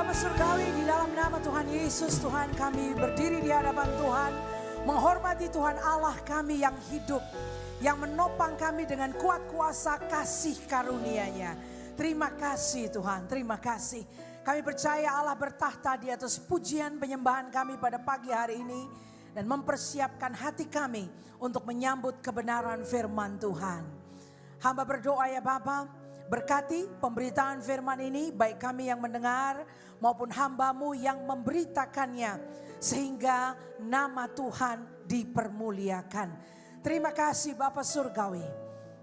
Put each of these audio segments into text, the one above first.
Bapa Surgawi, di dalam nama Tuhan Yesus, Tuhan kami berdiri di hadapan Tuhan, menghormati Tuhan Allah kami yang hidup, yang menopang kami dengan kuat kuasa kasih karunia-Nya. Terima kasih Tuhan, terima kasih. Kami percaya Allah bertahta di atas pujian penyembahan kami pada pagi hari ini dan mempersiapkan hati kami untuk menyambut kebenaran firman Tuhan. Hamba berdoa ya Bapa, berkati pemberitaan firman ini baik kami yang mendengar maupun hamba-Mu yang memberitakannya sehingga nama Tuhan dipermuliakan. Terima kasih Bapa Surgawi.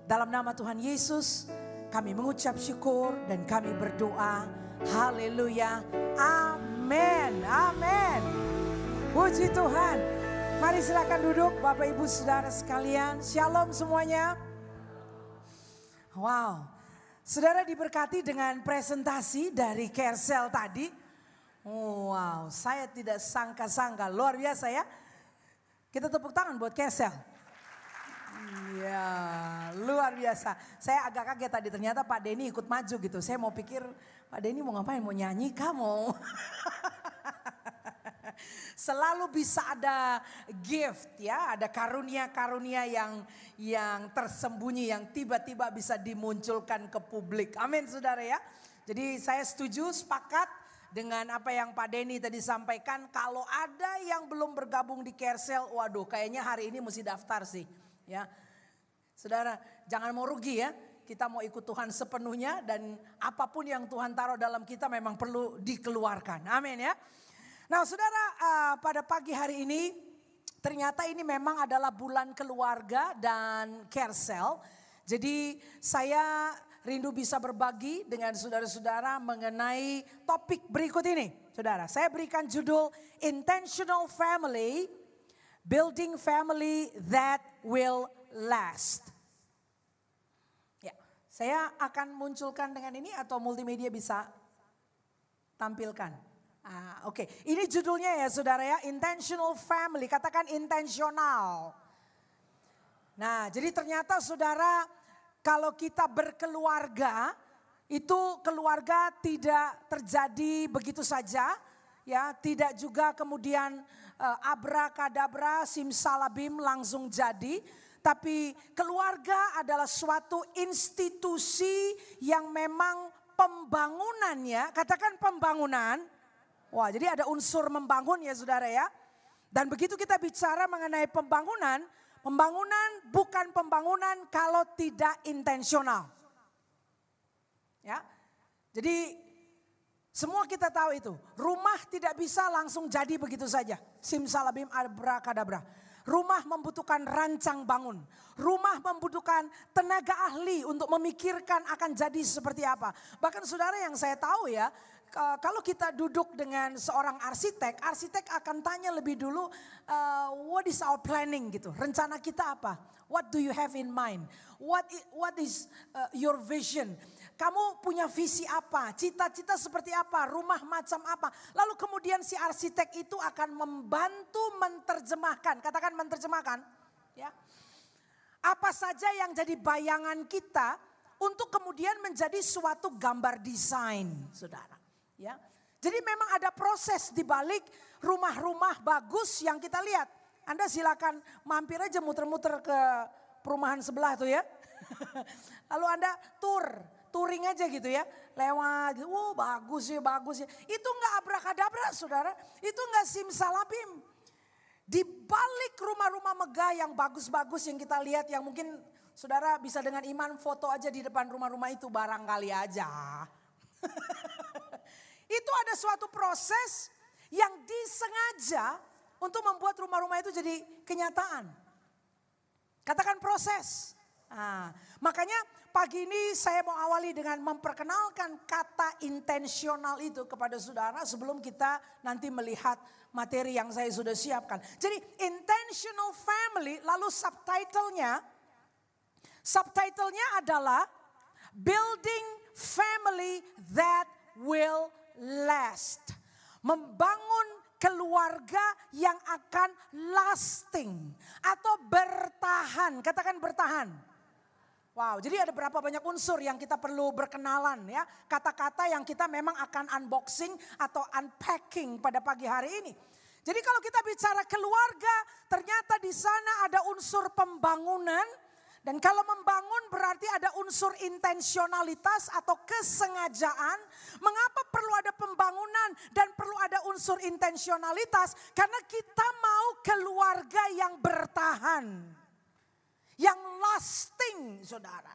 Dalam nama Tuhan Yesus kami mengucap syukur dan kami berdoa. Haleluya. Amin. Amin. Puji Tuhan. Mari silakan duduk Bapak Ibu Saudara sekalian. Shalom semuanya. Wow. Saudara diberkati dengan presentasi dari Kersel tadi. Wow, saya tidak sangka-sangka, luar biasa ya. Kita tepuk tangan buat Kersel. Iya, luar biasa. Saya agak kaget tadi, ternyata Pak Denny ikut maju gitu. Saya mau pikir Pak Denny mau ngapain, mau nyanyi kah mau? Selalu bisa ada gift ya, ada karunia-karunia yang tersembunyi, yang tiba-tiba bisa dimunculkan ke publik. Amin saudara ya. Jadi saya setuju, sepakat dengan apa yang Pak Denny tadi sampaikan. Kalau ada yang belum bergabung di Kersel, waduh kayaknya hari ini mesti daftar sih. Ya, saudara jangan mau rugi ya. Kita mau ikut Tuhan sepenuhnya dan apapun yang Tuhan taruh dalam kita memang perlu dikeluarkan. Amin ya. Nah saudara, pada pagi hari ini ternyata ini memang adalah bulan keluarga dan Kersel. Jadi saya rindu bisa berbagi dengan saudara-saudara mengenai topik berikut ini. Saudara, saya berikan judul Intentional Family, Building Family That Will Last. Ya, saya akan munculkan dengan ini atau multimedia bisa tampilkan. Oke. Ini judulnya ya saudara ya, Intentional Family, katakan intensional. Nah jadi ternyata saudara kalau kita berkeluarga, itu keluarga tidak terjadi begitu saja. Ya, tidak juga kemudian abrakadabra, simsalabim langsung jadi. Tapi keluarga adalah suatu institusi yang memang pembangunannya, katakan pembangunan. Wah, jadi ada unsur membangun ya saudara ya. Dan begitu kita bicara mengenai pembangunan, pembangunan bukan pembangunan kalau tidak intensional. Ya. Jadi semua kita tahu itu, rumah tidak bisa langsung jadi begitu saja. Simsalabim abrakadabra. Rumah membutuhkan rancang bangun. Rumah membutuhkan tenaga ahli untuk memikirkan akan jadi seperti apa. Bahkan saudara yang saya tahu ya, kalau kita duduk dengan seorang arsitek, arsitek akan tanya lebih dulu, what is our planning gitu, rencana kita apa? What do you have in mind? What is your vision? Kamu punya visi apa? Cita-cita seperti apa? Rumah macam apa? Lalu kemudian si arsitek itu akan membantu menerjemahkan, katakan menerjemahkan, ya. Apa saja yang jadi bayangan kita untuk kemudian menjadi suatu gambar desain, saudara. Ya, jadi memang ada proses di balik rumah-rumah bagus yang kita lihat. Anda silakan mampir aja muter-muter ke perumahan sebelah tuh ya. Lalu Anda touring aja gitu ya. Lewat, wow bagus ya, bagus ya. Itu enggak abrakadabra saudara, itu enggak simsalabim. Di balik rumah-rumah megah yang bagus-bagus yang kita lihat, yang mungkin saudara bisa dengan iman foto aja di depan rumah-rumah itu barangkali aja. Itu ada suatu proses yang disengaja untuk membuat rumah-rumah itu jadi kenyataan. Katakan proses. Nah, makanya pagi ini saya mau awali dengan memperkenalkan kata intensional itu kepada saudara sebelum kita nanti melihat materi yang saya sudah siapkan. Jadi intentional family, lalu subtitlenya adalah Building Family That Will Last. Membangun keluarga yang akan lasting atau bertahan. Katakan bertahan. Wow, jadi ada berapa banyak unsur yang kita perlu berkenalan ya. Kata-kata yang kita memang akan unboxing atau unpacking pada pagi hari ini. Jadi kalau kita bicara keluarga, ternyata di sana ada unsur pembangunan. Dan kalau membangun berarti ada unsur intensionalitas atau kesengajaan. Mengapa perlu ada pembangunan dan perlu ada unsur intensionalitas? Karena kita mau keluarga yang bertahan. Yang lasting, saudara.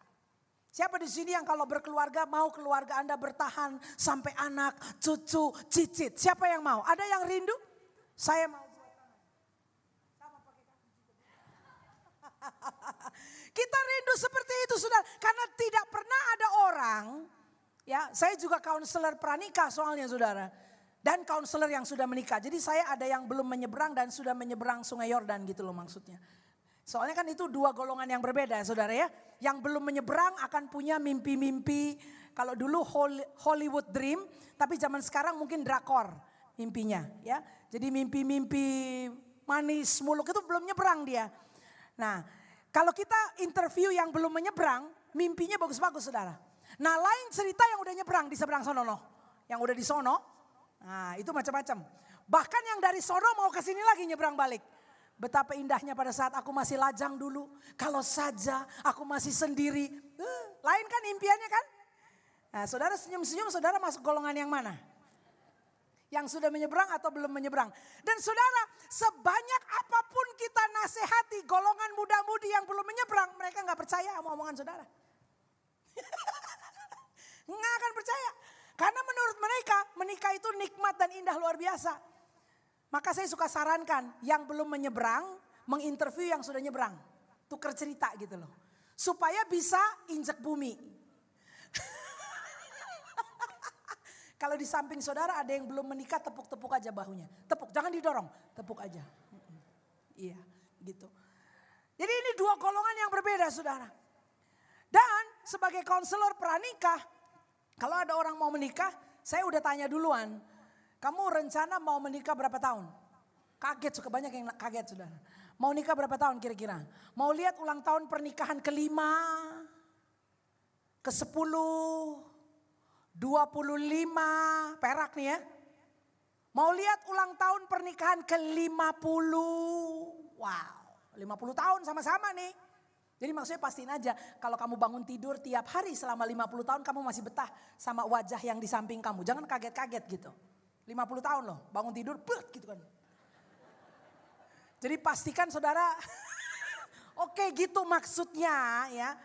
Siapa di sini yang kalau berkeluarga mau keluarga Anda bertahan sampai anak, cucu, cicit? Siapa yang mau? Ada yang rindu? Saya mau. Kita rindu seperti itu, saudara. Karena tidak pernah ada orang, ya saya juga kaunselor pranikah soalnya, saudara. Dan kaunselor yang sudah menikah. Jadi saya ada yang belum menyeberang dan sudah menyeberang Sungai Yordan gitu loh maksudnya. Soalnya kan itu dua golongan yang berbeda, saudara ya. Yang belum menyeberang akan punya mimpi-mimpi. Kalau dulu Hollywood Dream, tapi zaman sekarang mungkin drakor mimpinya, ya. Jadi mimpi-mimpi manis muluk itu belum nyebrang dia. Nah, kalau kita interview yang belum menyeberang, mimpinya bagus-bagus, saudara. Nah, lain cerita yang udah nyebrang di seberang sono, yang udah di sono. Nah, itu macam-macam. Bahkan yang dari sono mau ke sini lagi nyebrang balik. Betapa indahnya pada saat aku masih lajang dulu. Kalau saja aku masih sendiri. Lain kan impiannya kan? Nah, saudara senyum-senyum, saudara masuk golongan yang mana? Yang sudah menyeberang atau belum menyeberang? Dan saudara, sebanyak apapun kita nasihati golongan muda-mudi yang belum menyeberang, mereka gak percaya sama omongan saudara. Nggak akan percaya. Karena menurut mereka, menikah itu nikmat dan indah luar biasa. Maka saya suka sarankan yang belum menyeberang, menginterview yang sudah nyeberang. Tukar cerita gitu loh. Supaya bisa injek bumi. Kalau di samping saudara ada yang belum menikah, tepuk-tepuk aja bahunya. Tepuk, jangan didorong, tepuk aja. Iya gitu. Jadi ini dua golongan yang berbeda, saudara. Dan sebagai konselor pranikah, kalau ada orang mau menikah, saya udah tanya duluan. Kamu rencana mau menikah berapa tahun? Kaget, suka banyak yang kaget, saudara. Mau nikah berapa tahun kira-kira? Mau lihat ulang tahun pernikahan ke-5, ke-10, 25, perak nih ya. Mau lihat ulang tahun pernikahan ke-50. Wow, 50 tahun sama-sama nih. Jadi maksudnya pastiin aja kalau kamu bangun tidur tiap hari selama 50 tahun kamu masih betah sama wajah yang di samping kamu. Jangan kaget-kaget gitu. 50 tahun loh, bangun tidur, gitu kan. Jadi pastikan saudara, oke gitu maksudnya ya.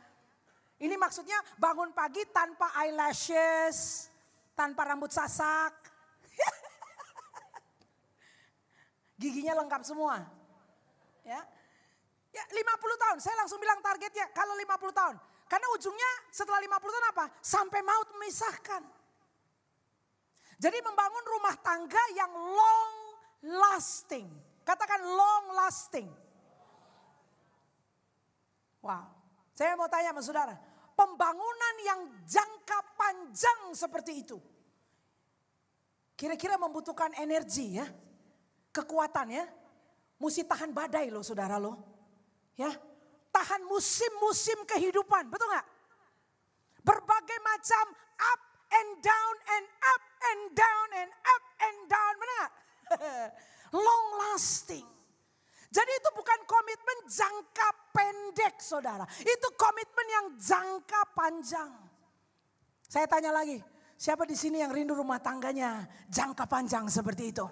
Ini maksudnya bangun pagi tanpa eyelashes, tanpa rambut sasak. Giginya lengkap semua. Ya. Ya 50 tahun, saya langsung bilang targetnya kalau 50 tahun. Karena ujungnya setelah 50 tahun apa? Sampai maut memisahkan. Jadi membangun rumah tangga yang long lasting. Katakan long lasting. Wow, saya mau tanya sama saudara. Pembangunan yang jangka panjang seperti itu. Kira-kira membutuhkan energi ya. Kekuatan ya. Mesti tahan badai loh saudara loh. Ya, tahan musim-musim kehidupan, betul gak? Berbagai macam up and down and up and down and up and down, benar gak? Long lasting. Jadi itu bukan komitmen jangka pendek saudara. Itu komitmen yang jangka panjang. Saya tanya lagi, siapa di sini yang rindu rumah tangganya jangka panjang seperti itu?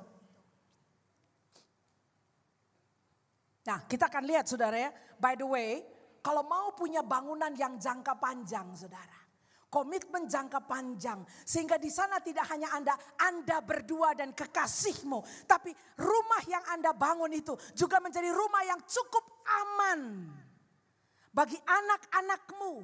Nah kita akan lihat saudara ya, by the way kalau mau punya bangunan yang jangka panjang saudara. Komitmen jangka panjang. Sehingga di sana tidak hanya Anda berdua dan kekasihmu. Tapi rumah yang Anda bangun itu juga menjadi rumah yang cukup aman. Bagi anak-anakmu.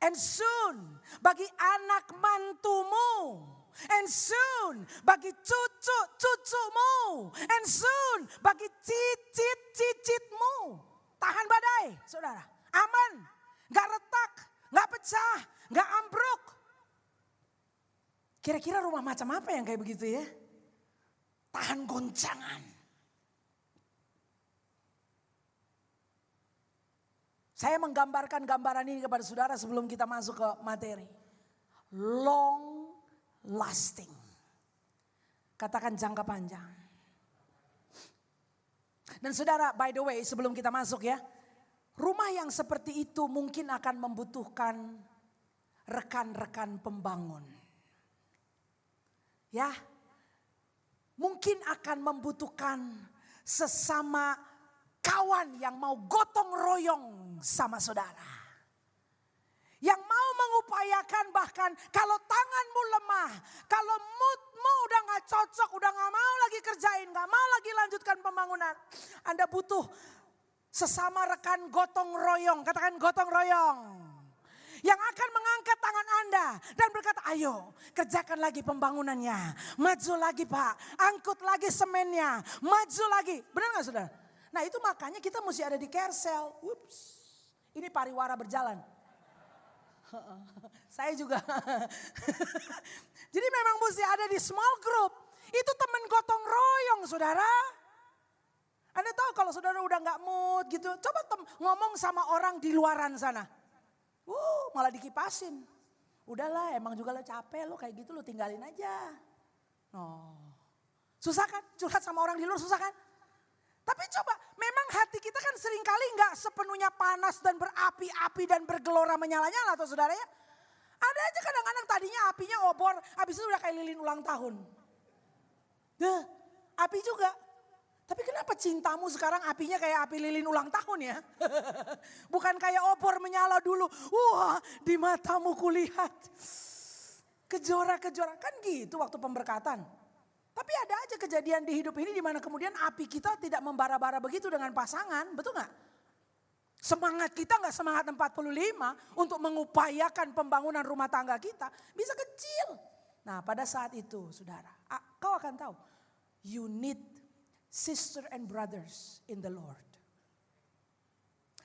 And soon bagi anak mantumu. And soon bagi cucu-cucumu. And soon bagi cicit-cicitmu. Tahan badai saudara. Aman. Gak retak. Gak pecah. Gak ambruk. Kira-kira rumah macam apa yang kayak begitu ya? Tahan goncangan. Saya menggambarkan gambaran ini kepada saudara sebelum kita masuk ke materi. Long lasting. Katakan jangka panjang. Dan saudara, by the way, sebelum kita masuk ya. Rumah yang seperti itu mungkin akan membutuhkan rekan-rekan pembangun. Ya. Mungkin akan membutuhkan sesama kawan yang mau gotong royong sama saudara. Yang mau mengupayakan bahkan kalau tanganmu lemah, kalau moodmu udah gak cocok, udah gak mau lagi kerjain, gak mau lagi lanjutkan pembangunan. Anda butuh sesama rekan gotong royong, katakan gotong royong. Yang akan mengangkat tangan Anda dan berkata, ayo kerjakan lagi pembangunannya. Maju lagi Pak, angkut lagi semennya, maju lagi. Benar gak saudara? Nah itu makanya kita mesti ada di Kersel. Ups, ini pariwara berjalan. Saya juga. Jadi memang mesti ada di small group. Itu teman gotong royong saudara. Anda tahu kalau saudara udah gak mood gitu. Coba ngomong sama orang di luaran sana. Malah dikipasin. Udahlah emang juga lo capek lo kayak gitu lo tinggalin aja. Susah kan? Curhat sama orang di luar susah kan? Tapi coba, memang hati kita kan seringkali gak sepenuhnya panas dan berapi-api dan bergelora menyala-nyala atau saudara ya. Ada aja kadang-kadang tadinya apinya obor, habis itu udah kayak lilin ulang tahun. Api juga. Tapi kenapa cintamu sekarang apinya kayak api lilin ulang tahun ya? Bukan kayak obor menyala dulu. Wah, di matamu kulihat. Kejora-kejora, kan gitu waktu pemberkatan. Tapi ada aja kejadian di hidup ini di mana kemudian api kita tidak membara-bara begitu dengan pasangan, betul gak? Semangat kita gak semangat 45 untuk mengupayakan pembangunan rumah tangga kita, bisa kecil. Nah pada saat itu saudara, kau akan tahu, you need sister and brothers in the Lord.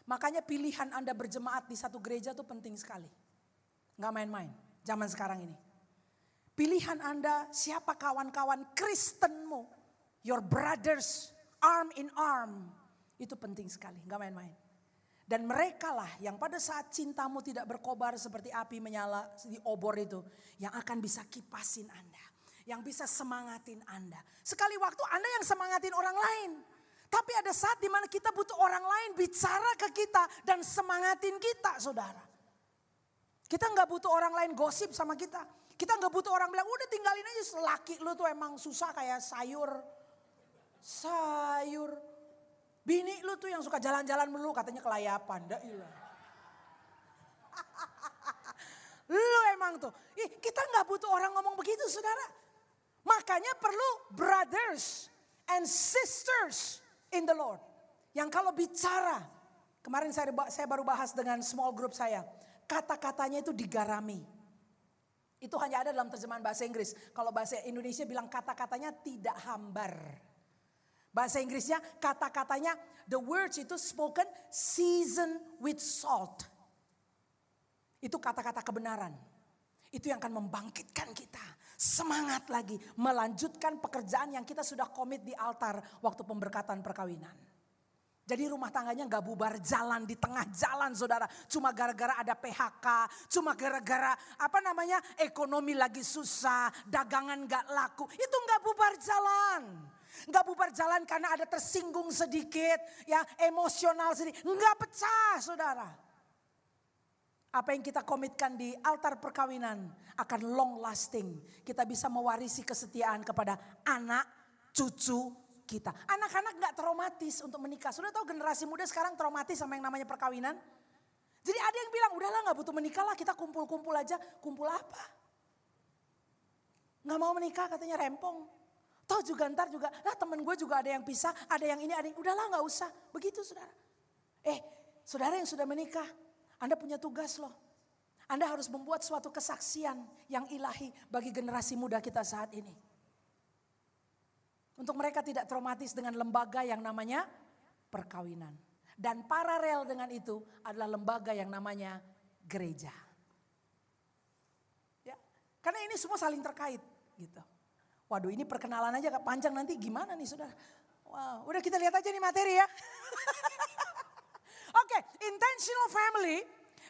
Makanya pilihan Anda berjemaat di satu gereja itu penting sekali. Gak main-main, zaman sekarang ini. Pilihan Anda siapa kawan-kawan Kristenmu, your brothers arm in arm, itu penting sekali, gak main-main. Dan mereka lah yang pada saat cintamu tidak berkobar seperti api menyala di obor itu, yang akan bisa kipasin Anda, yang bisa semangatin Anda. Sekali waktu Anda yang semangatin orang lain, tapi ada saat dimana kita butuh orang lain bicara ke kita dan semangatin kita saudara. Kita gak butuh orang lain gosip sama kita. Kita gak butuh orang bilang udah tinggalin aja laki lu tuh emang susah kayak sayur. Bini lu tuh yang suka jalan-jalan melulu katanya kelayapan. Lu emang tuh. Kita gak butuh orang ngomong begitu saudara. Makanya perlu brothers and sisters in the Lord. Yang kalau bicara. Kemarin saya baru bahas dengan small group saya. Kata-katanya itu digarami. Itu hanya ada dalam terjemahan bahasa Inggris. Kalau bahasa Indonesia bilang kata-katanya tidak hambar. Bahasa Inggrisnya kata-katanya the words itu spoken seasoned with salt. Itu kata-kata kebenaran. Itu yang akan membangkitkan kita. Semangat lagi melanjutkan pekerjaan yang kita sudah komit di altar waktu pemberkatan perkawinan. Jadi rumah tangganya gak bubar jalan di tengah jalan saudara. Cuma gara-gara ada PHK. Cuma gara-gara ekonomi lagi susah. Dagangan gak laku. Itu gak bubar jalan. Gak bubar jalan karena ada tersinggung sedikit. Ya emosional sedikit. Gak pecah saudara. Apa yang kita komitkan di altar perkawinan akan long lasting. Kita bisa mewarisi kesetiaan kepada anak, cucu, kita. Anak-anak gak traumatis untuk menikah. Sudah tahu generasi muda sekarang traumatis sama yang namanya perkawinan? Jadi ada yang bilang udahlah gak butuh menikah lah, kita kumpul-kumpul aja. Kumpul apa? Gak mau menikah katanya rempong. Toh juga ntar juga, temen gue juga ada yang pisah, ada yang ini, ada yang udahlah gak usah. Begitu saudara. Saudara yang sudah menikah, Anda punya tugas loh. Anda harus membuat suatu kesaksian yang ilahi bagi generasi muda kita saat ini. Untuk mereka tidak traumatis dengan lembaga yang namanya perkawinan. Dan paralel dengan itu adalah lembaga yang namanya gereja. Ya, karena ini semua saling terkait gitu. Waduh ini perkenalan aja panjang nanti gimana nih saudara. Wow, udah kita lihat aja nih materi ya. Oke, intentional family,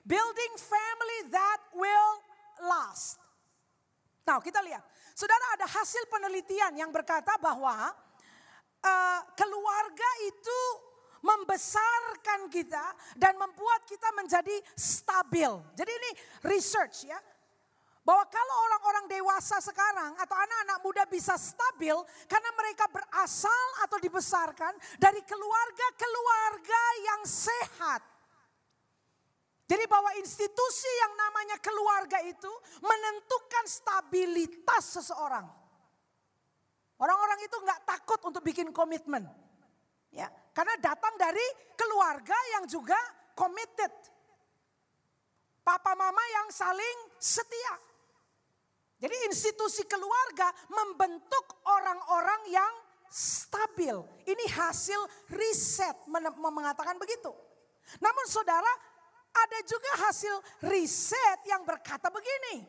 building family that will last. Nah, kita lihat. Saudara, ada hasil penelitian yang berkata bahwa keluarga itu membesarkan kita dan membuat kita menjadi stabil. Jadi ini research ya. Bahwa kalau orang-orang dewasa sekarang atau anak-anak muda bisa stabil karena mereka berasal atau dibesarkan dari keluarga-keluarga yang sehat. Jadi bahwa institusi yang namanya keluarga itu menentukan stabilitas seseorang. Orang-orang itu nggak takut untuk bikin komitmen. Ya, karena datang dari keluarga yang juga committed. Papa mama yang saling setia. Jadi institusi keluarga membentuk orang-orang yang stabil. Ini hasil riset mengatakan begitu. Namun saudara, ada juga hasil riset yang berkata begini.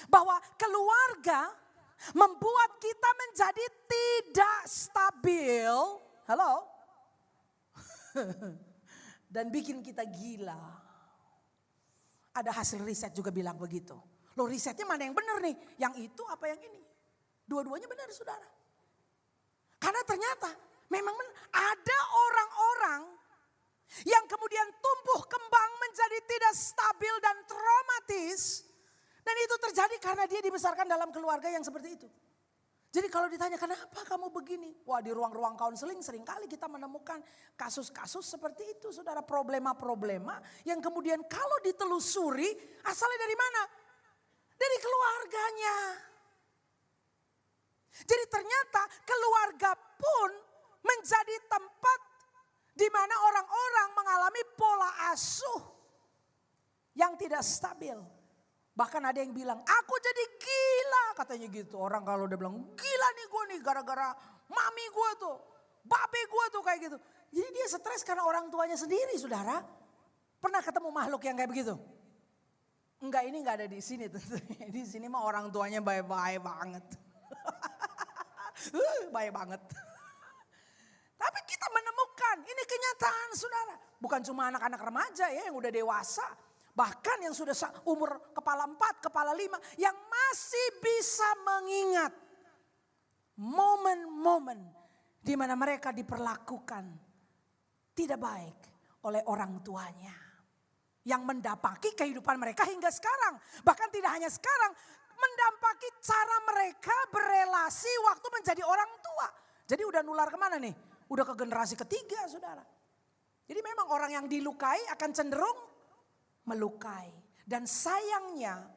Bahwa keluarga membuat kita menjadi tidak stabil. Halo? Dan bikin kita gila. Ada hasil riset juga bilang begitu. Loh, risetnya mana yang benar nih? Yang itu apa yang ini? Dua-duanya benar, saudara. Karena ternyata memang ada orang-orang yang kemudian tumbuh kembang menjadi tidak stabil dan traumatis. Dan itu terjadi karena dia dibesarkan dalam keluarga yang seperti itu. Jadi kalau ditanya kenapa kamu begini? Wah, di ruang-ruang kaunseling seringkali kita menemukan kasus-kasus seperti itu. Saudara, problema-problema yang kemudian kalau ditelusuri asalnya dari mana? Dari keluarganya. Jadi ternyata keluarga pun menjadi tempat di mana orang-orang mengalami pola asuh yang tidak stabil. Bahkan ada yang bilang, aku jadi gila katanya gitu. Orang kalau udah bilang, gila nih gue nih gara-gara mami gue tuh, babe gue tuh kayak gitu. Jadi dia stres karena orang tuanya sendiri, saudara. Pernah ketemu makhluk yang kayak begitu? Enggak, ini enggak ada di sini tentunya. Di sini mah orang tuanya baik-baik banget. Baik banget. Tapi kita menemukan, ini kenyataan saudara. Bukan cuma anak-anak remaja ya yang udah dewasa. Bahkan yang sudah umur kepala 4, kepala 5. Yang masih bisa mengingat momen-momen di mana mereka diperlakukan tidak baik oleh orang tuanya. Yang mendampaki kehidupan mereka hingga sekarang. Bahkan tidak hanya sekarang, mendampaki cara mereka berelasi waktu menjadi orang tua. Jadi udah nular kemana nih? Udah ke generasi ketiga, saudara. Jadi memang orang yang dilukai akan cenderung melukai. Dan sayangnya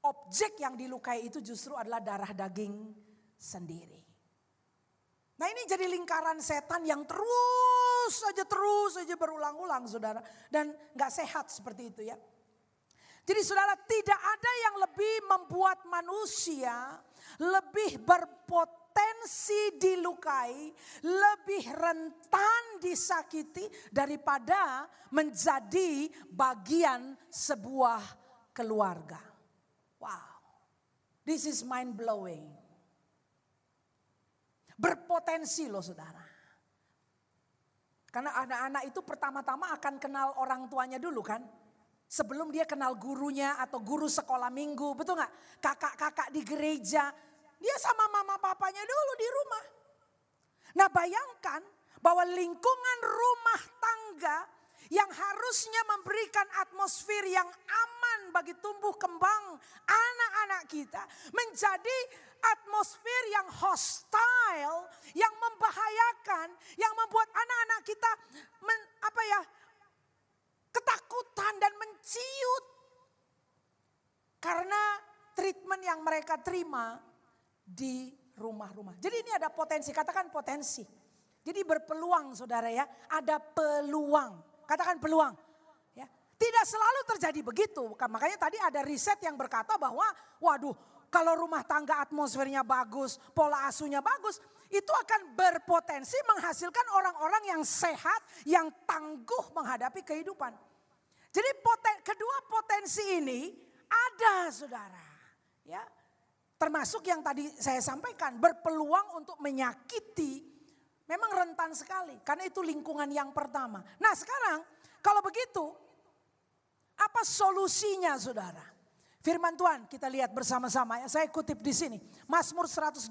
objek yang dilukai itu justru adalah darah daging sendiri. Nah, ini jadi lingkaran setan yang terus saja berulang-ulang, saudara. Dan gak sehat seperti itu ya. Jadi saudara, tidak ada yang lebih membuat manusia lebih berpotensi dilukai, lebih rentan disakiti daripada menjadi bagian sebuah keluarga. Wow, this is mind blowing. Berpotensi loh saudara. Karena anak-anak itu pertama-tama akan kenal orang tuanya dulu kan. Sebelum dia kenal gurunya atau guru sekolah minggu, betul gak? Kakak-kakak di gereja, dia sama mama papanya dulu di rumah. Nah bayangkan bahwa lingkungan rumah tangga yang harusnya memberikan atmosfer yang aman bagi tumbuh kembang anak-anak kita menjadi atmosfer yang hostile, yang membahayakan, yang membuat anak-anak kita ketakutan dan menciut karena treatment yang mereka terima di rumah-rumah. Jadi ini ada potensi, katakan potensi. Jadi berpeluang saudara ya, ada peluang. Katakan peluang. Ya. Tidak selalu terjadi begitu. Makanya tadi ada riset yang berkata bahwa waduh, kalau rumah tangga atmosfernya bagus, pola asuhnya bagus, itu akan berpotensi menghasilkan orang-orang yang sehat, yang tangguh menghadapi kehidupan. Jadi kedua potensi ini ada saudara. Ya. Termasuk yang tadi saya sampaikan, berpeluang untuk menyakiti Memang rentan sekali karena itu lingkungan yang pertama. Nah sekarang kalau begitu apa solusinya saudara? Firman Tuhan kita lihat bersama-sama ya. Saya kutip di sini. Mazmur 127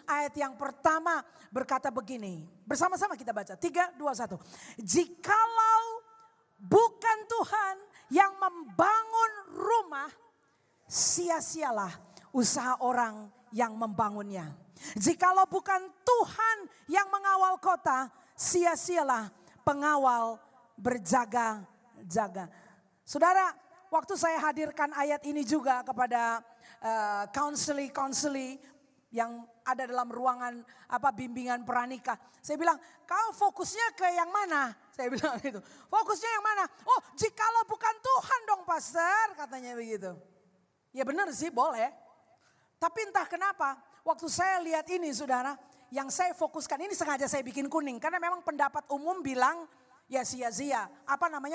ayat yang pertama berkata begini. Bersama-sama kita baca. 3, 2, 1. Jikalau bukan Tuhan yang membangun rumah, sia-sialah usaha orang yang membangunnya. Jikalau bukan Tuhan yang mengawal kota, sia-sialah pengawal berjaga-jaga. Saudara, waktu saya hadirkan ayat ini juga kepada counseling yang ada dalam ruangan bimbingan pranikah. Saya bilang, kau fokusnya ke yang mana? Saya bilang gitu. Fokusnya yang mana? Oh, jikalau bukan Tuhan dong pastor, katanya begitu. Ya benar sih, boleh. Tapi entah kenapa, waktu saya lihat ini saudara, yang saya fokuskan ini sengaja saya bikin kuning. Karena memang pendapat umum bilang, ya sia-sia.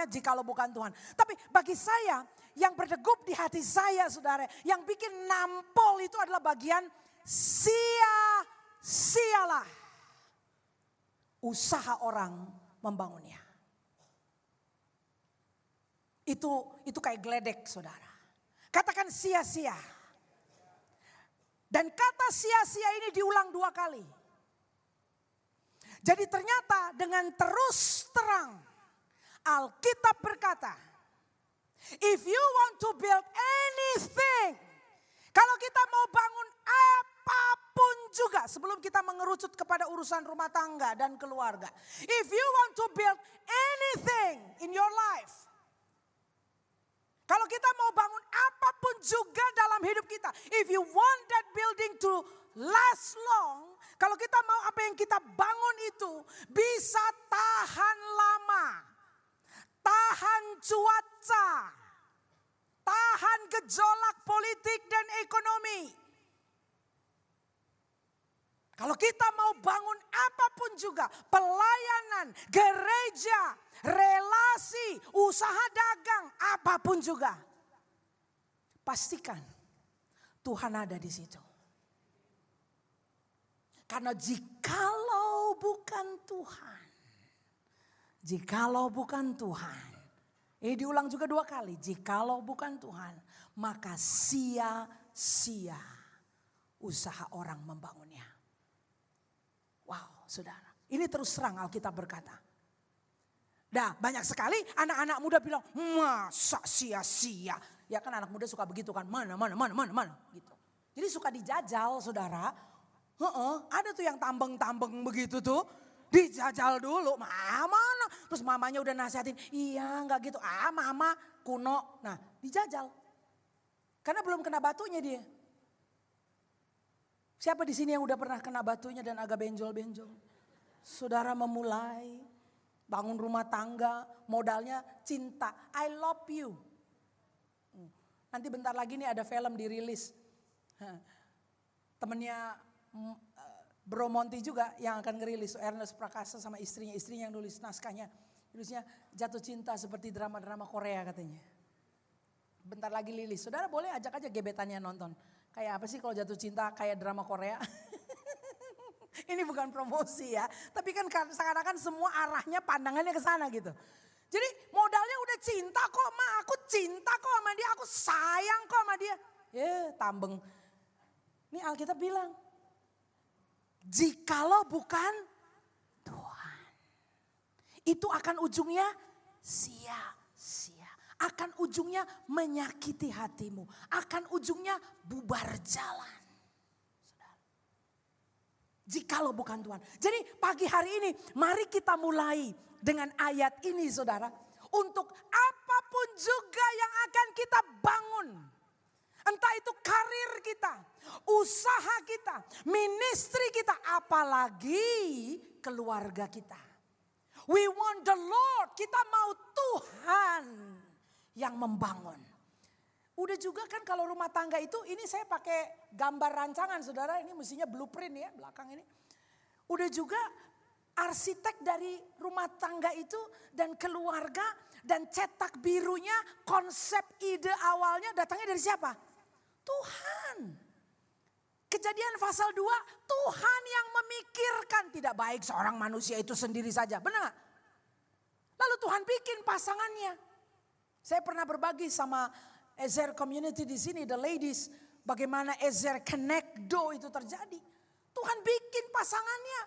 Jikalau bukan Tuhan. Tapi bagi saya, yang berdegup di hati saya saudara, yang bikin nampol itu adalah bagian sia-sialah usaha orang membangunnya. Itu kayak geledek saudara. Katakan sia-sia. Dan kata sia-sia ini diulang 2 kali. Jadi ternyata dengan terus terang Alkitab berkata, if you want to build anything, kalau kita mau bangun apapun juga sebelum kita mengerucut kepada urusan rumah tangga dan keluarga. If you want to build anything in your life, kalau kita mau bangun apapun juga dalam hidup kita, if you want that building to last long, kalau kita mau apa yang kita bangun itu bisa tahan lama, tahan cuaca, tahan gejolak politik dan ekonomi. Kalau kita mau bangun apapun juga, pelayanan, gereja, relasi, usaha dagang, apapun juga. Pastikan Tuhan ada di situ. Karena jikalau bukan Tuhan, ini diulang juga 2 kali. Jikalau bukan Tuhan, maka sia-sia usaha orang membangunnya. Wow, saudara. Ini terus terang Alkitab berkata. Dah banyak sekali anak-anak muda bilang, masa sia-sia. Ya kan anak muda suka begitu kan, mana gitu. Jadi suka dijajal saudara. Ada tuh yang tambeng-tambeng begitu tuh. Dijajal dulu, mana? Terus mamanya udah nasihatin, iya enggak gitu. Mama kuno. Nah dijajal. Karena belum kena batunya dia. Siapa di sini yang udah pernah kena batunya dan agak benjol-benjol? Saudara memulai bangun rumah tangga, modalnya cinta. I love you. Nanti bentar lagi nih ada film dirilis. Temennya Bro Monty juga yang akan ngerilis. Ernest Prakasa sama istrinya yang nulis naskahnya. Nulisnya jatuh cinta seperti drama-drama Korea katanya. Bentar lagi lilis. Saudara boleh ajak aja gebetannya nonton. Kayak apa sih kalau jatuh cinta kayak drama Korea? Ini bukan promosi ya. Tapi kan seakan-akan semua arahnya pandangannya ke sana gitu. Jadi modalnya udah cinta kok ma. Aku cinta kok sama dia. Aku sayang kok sama dia. Tambeng. Ini Alkitab bilang. Jikalau bukan Tuhan. Itu akan ujungnya sia-sia. Akan ujungnya menyakiti hatimu. Akan ujungnya bubar jalan. Jikalau bukan Tuhan. Jadi pagi hari ini mari kita mulai dengan ayat ini saudara. Untuk apapun juga yang akan kita bangun. Entah itu karir kita, usaha kita, ministry kita, apalagi keluarga kita. We want the Lord, kita mau Tuhan yang membangun. Udah juga kan kalau rumah tangga itu, ini saya pakai gambar rancangan saudara, ini mestinya blueprint ya belakang ini. Udah juga arsitek dari rumah tangga itu dan keluarga dan cetak birunya, konsep ide awalnya datangnya dari siapa? Tuhan. Kejadian Kejadian pasal 2, Tuhan yang memikirkan, tidak baik seorang manusia itu sendiri saja. Benar gak? Lalu Tuhan bikin pasangannya. Saya pernah berbagi sama Ezer community di sini, the ladies, bagaimana Ezer Connect Do itu terjadi. Tuhan bikin pasangannya.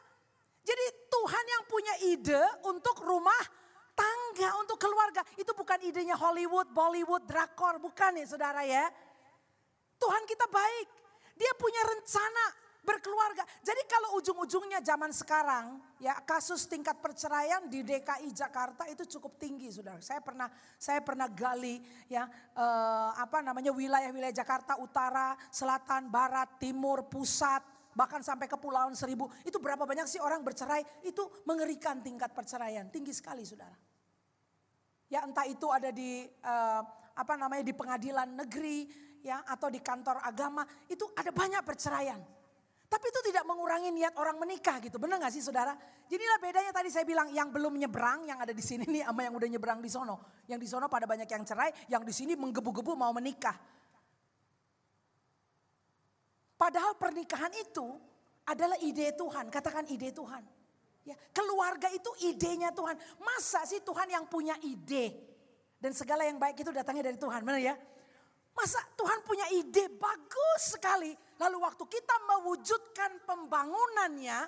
Jadi Tuhan yang punya ide untuk rumah tangga, untuk keluarga. Itu bukan idenya Hollywood, Bollywood, drakor, bukan ya saudara ya. Tuhan kita baik, dia punya rencana berkeluarga. Jadi kalau ujung-ujungnya zaman sekarang, ya kasus tingkat perceraian di DKI Jakarta itu cukup tinggi, saudara. Saya pernah gali ya wilayah-wilayah Jakarta Utara, Selatan, Barat, Timur, Pusat, bahkan sampai Kepulauan Seribu. Itu berapa banyak sih orang bercerai? Itu mengerikan tingkat perceraian, tinggi sekali, saudara. Ya entah itu ada di di pengadilan negeri, ya atau di kantor agama, itu ada banyak perceraian. Tapi itu tidak mengurangi niat orang menikah gitu. Benar gak sih saudara? Jadilah bedanya tadi saya bilang yang belum nyebrang yang ada di sini nih sama yang udah nyebrang di sono. Yang di sono pada banyak yang cerai, yang di sini menggebu-gebu mau menikah. Padahal pernikahan itu adalah ide Tuhan. Katakan ide Tuhan. Ya, keluarga itu idenya Tuhan. Masa sih Tuhan yang punya ide? Dan segala yang baik itu datangnya dari Tuhan. Benar ya? Masa Tuhan punya ide bagus sekali. Lalu waktu kita mewujudkan pembangunannya.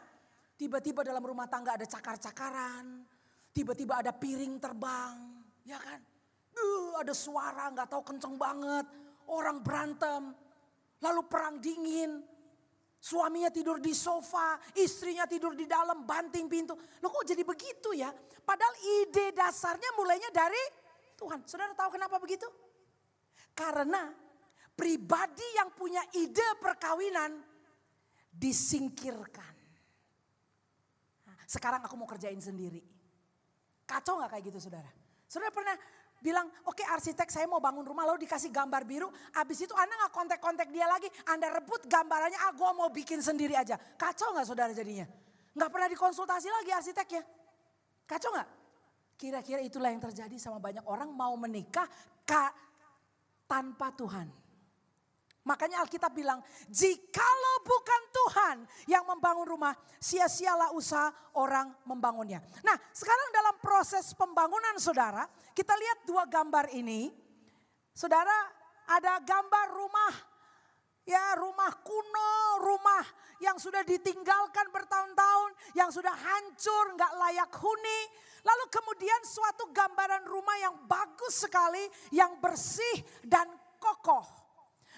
Tiba-tiba dalam rumah tangga ada cakar-cakaran. Tiba-tiba ada piring terbang. Ya kan? Ada suara gak tahu kenceng banget. Orang berantem. Lalu perang dingin. Suaminya tidur di sofa. Istrinya tidur di dalam banting pintu. Loh kok jadi begitu ya? Padahal ide dasarnya mulainya dari Tuhan. Saudara tahu kenapa begitu? Karena pribadi yang punya ide perkawinan disingkirkan. Sekarang aku mau kerjain sendiri. Kacau gak kayak gitu saudara? Saudara pernah bilang, oke, arsitek saya mau bangun rumah lalu dikasih gambar biru. Abis itu Anda gak kontak-kontak dia lagi. Anda rebut gambarannya, gue mau bikin sendiri aja. Kacau gak saudara jadinya? Gak pernah dikonsultasi lagi arsiteknya. Kacau gak? Kira-kira itulah yang terjadi sama banyak orang mau menikah tanpa Tuhan. Makanya Alkitab bilang, jikalau bukan Tuhan yang membangun rumah, sia-sialah usaha orang membangunnya. Nah, sekarang dalam proses pembangunan saudara, kita lihat dua gambar ini. Saudara, ada gambar rumah, ya rumah kuno, rumah yang sudah ditinggalkan bertahun-tahun, yang sudah hancur, gak layak huni. Lalu kemudian suatu gambaran rumah yang bagus sekali, yang bersih dan kokoh.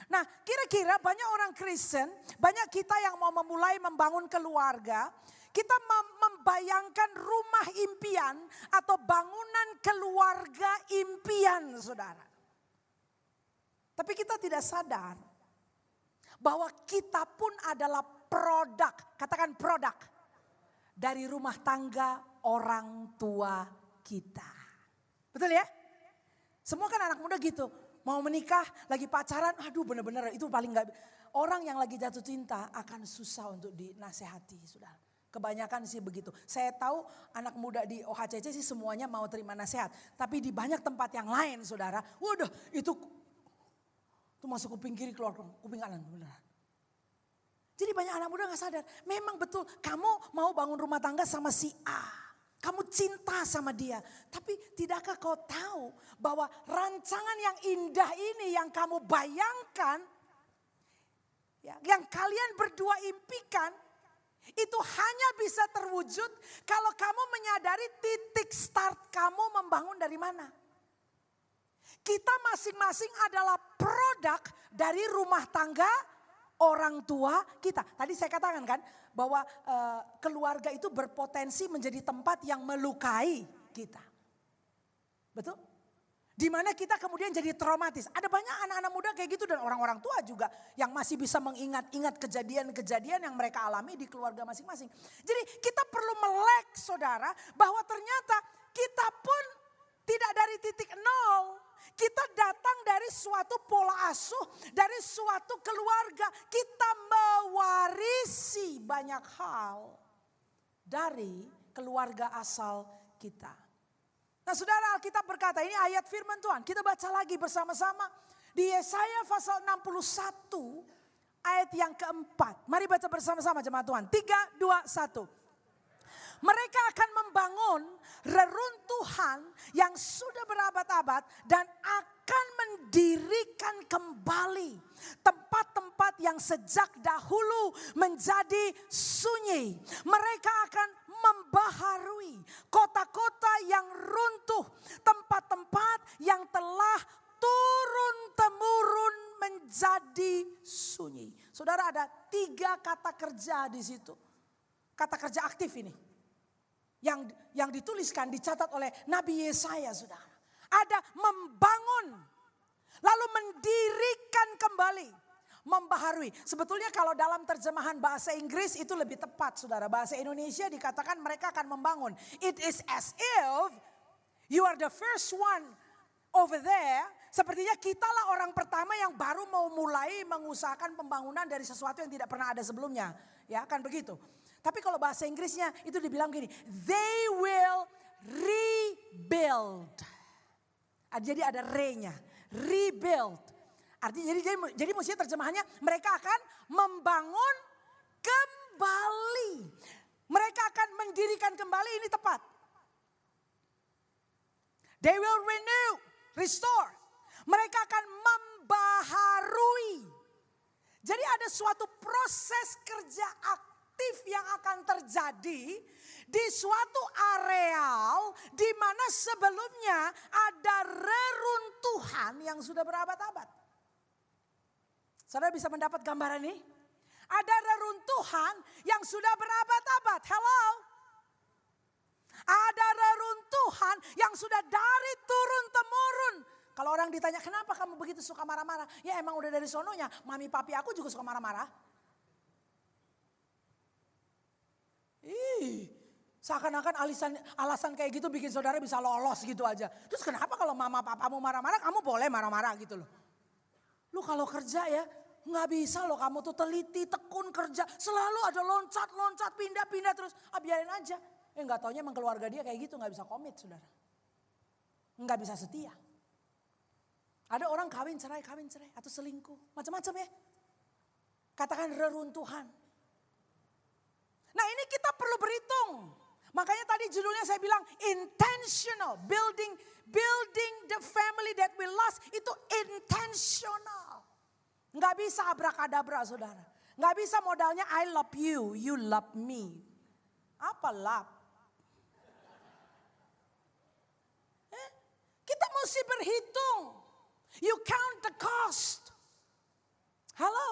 Nah, kira-kira banyak orang Kristen, banyak kita yang mau memulai membangun keluarga, kita membayangkan rumah impian atau bangunan keluarga impian, saudara. Tapi kita tidak sadar bahwa kita pun adalah produk, katakan produk, dari rumah tangga orang tua kita. Betul ya? Semua kan anak muda gitu. Mau menikah, lagi pacaran, aduh bener-bener itu paling gak. Orang yang lagi jatuh cinta akan susah untuk dinasehati, saudara. Kebanyakan sih begitu. Saya tahu anak muda di OHCC sih semuanya mau terima nasihat. Tapi di banyak tempat yang lain, saudara, waduh itu masuk kuping kiri keluar kuping kanan, beneran. Jadi banyak anak muda gak sadar, memang betul kamu mau bangun rumah tangga sama si A. Kamu cinta sama dia. Tapi tidakkah kau tahu bahwa rancangan yang indah ini yang kamu bayangkan, ya, yang kalian berdua impikan, itu hanya bisa terwujud kalau kamu menyadari titik start kamu membangun dari mana. Kita masing-masing adalah produk dari rumah tangga orang tua kita. Tadi saya katakan kan bahwa keluarga itu berpotensi menjadi tempat yang melukai kita. Betul? Di mana kita kemudian jadi traumatis. Ada banyak anak-anak muda kayak gitu dan orang-orang tua juga yang masih bisa mengingat-ingat kejadian-kejadian yang mereka alami di keluarga masing-masing. Jadi kita perlu melek saudara bahwa ternyata kita pun tidak dari titik nol. Kita datang dari suatu pola asuh, dari suatu keluarga. Kita mewarisi banyak hal dari keluarga asal kita. Nah saudara, Alkitab berkata, ini ayat firman Tuhan. Kita baca lagi bersama-sama di Yesaya pasal 61 ayat yang keempat. Mari baca bersama-sama jemaat Tuhan. 3, 2, 1. Mereka akan membangun reruntuhan yang sudah berabad-abad dan akan mendirikan kembali tempat-tempat yang sejak dahulu menjadi sunyi. Mereka akan membaharui kota-kota yang runtuh, tempat-tempat yang telah turun-temurun menjadi sunyi. Saudara, ada 3 kata kerja di situ. Kata kerja aktif ini. Yang dituliskan, dicatat oleh Nabi Yesaya, saudara. Ada membangun, lalu mendirikan kembali, membaharui. Sebetulnya kalau dalam terjemahan bahasa Inggris itu lebih tepat, saudara. Bahasa Indonesia dikatakan mereka akan membangun. It is as if you are the first one over there. Sepertinya kitalah orang pertama yang baru mau mulai mengusahakan pembangunan dari sesuatu yang tidak pernah ada sebelumnya. Ya kan begitu. Tapi kalau bahasa Inggrisnya itu dibilang gini, they will rebuild. Jadi ada re-nya, rebuild. Artinya jadi mestinya terjemahannya mereka akan membangun kembali. Mereka akan mendirikan kembali, ini tepat. They will renew, restore. Mereka akan membaharui. Jadi ada suatu proses kerja aktif yang akan terjadi di suatu areal di mana sebelumnya ada reruntuhan yang sudah berabad-abad. Saudara bisa mendapat gambaran ini? Ada reruntuhan yang sudah berabad-abad. Hello? Ada reruntuhan yang sudah dari turun-temurun. Kalau orang ditanya, kenapa kamu begitu suka marah-marah? Ya emang udah dari sononya, mami papi aku juga suka marah-marah. Seakan-akan alasan kayak gitu bikin saudara bisa lolos gitu aja. Terus kenapa kalau mama papamu marah-marah, kamu boleh marah-marah gitu loh. Lu kalau kerja ya, nggak bisa loh kamu tuh teliti, tekun kerja. Selalu ada loncat-loncat, pindah-pindah terus. Biarin aja. Nggak taunya emang keluarga dia kayak gitu, nggak bisa komit saudara. Nggak bisa setia. Ada orang kawin cerai atau selingkuh. Macam-macam ya. Katakan reruntuhan. Nah ini kita perlu berhitung. Makanya tadi judulnya saya bilang intentional. Building the family that we lost itu intentional. Nggak bisa abrakadabra saudara. Nggak bisa modalnya I love you, you love me. Apa love? Kita mesti berhitung. You count the cost. Hello?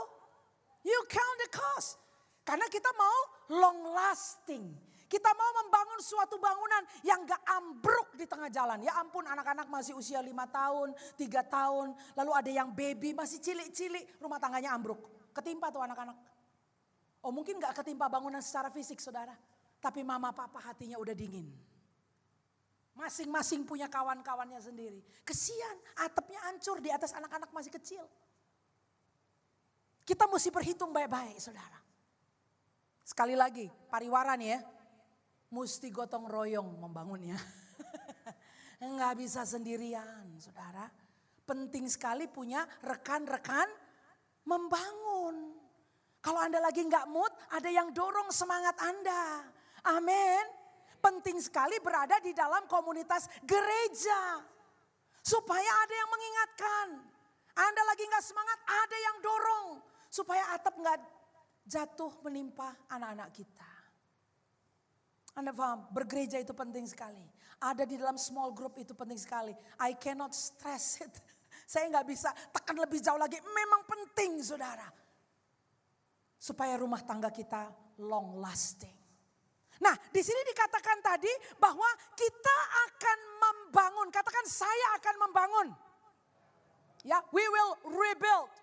You count the cost. Karena kita mau long lasting. Kita mau membangun suatu bangunan yang gak ambruk di tengah jalan. Ya ampun anak-anak masih usia 5 tahun, 3 tahun. Lalu ada yang baby masih cilik-cilik. Rumah tangganya ambruk. Ketimpa tuh anak-anak. Oh mungkin gak ketimpa bangunan secara fisik saudara. Tapi mama papa hatinya udah dingin. Masing-masing punya kawan-kawannya sendiri. Kesian atapnya hancur di atas anak-anak masih kecil. Kita mesti berhitung baik-baik saudara. Sekali lagi pariwara nih ya. Mesti gotong royong membangunnya. Enggak bisa sendirian saudara. Penting sekali punya rekan-rekan membangun. Kalau Anda lagi enggak mood, ada yang dorong semangat Anda. Amin. Penting sekali berada di dalam komunitas gereja. Supaya ada yang mengingatkan. Anda lagi enggak semangat, ada yang dorong. Supaya atap enggak jatuh menimpa anak-anak kita. Anda paham, bergereja itu penting sekali. Ada di dalam small group itu penting sekali. I cannot stress it. Saya nggak bisa tekan lebih jauh lagi. Memang penting saudara. Supaya rumah tangga kita long lasting. Nah di sini dikatakan tadi bahwa kita akan membangun. Katakan saya akan membangun. Ya, we will rebuild.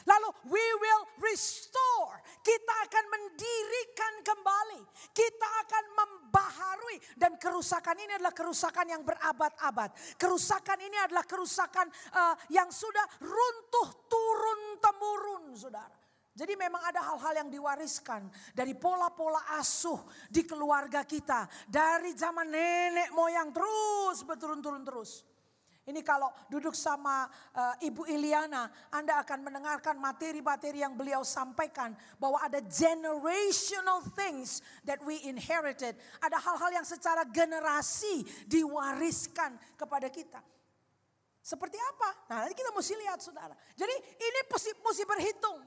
Lalu we will restore. Kita akan mendirikan kembali. Kita akan membaharui. Dan kerusakan ini adalah kerusakan yang berabad-abad. Kerusakan ini adalah kerusakan yang sudah runtuh turun-temurun saudara. Jadi memang ada hal-hal yang diwariskan dari pola-pola asuh di keluarga kita. Dari zaman nenek moyang terus berturun-turun terus. Ini kalau duduk sama Ibu Iliana, Anda akan mendengarkan materi-materi yang beliau sampaikan. Bahwa ada generational things that we inherited. Ada hal-hal yang secara generasi diwariskan kepada kita. Seperti apa? Nah, nanti kita mesti lihat saudara. Jadi ini mesti berhitung.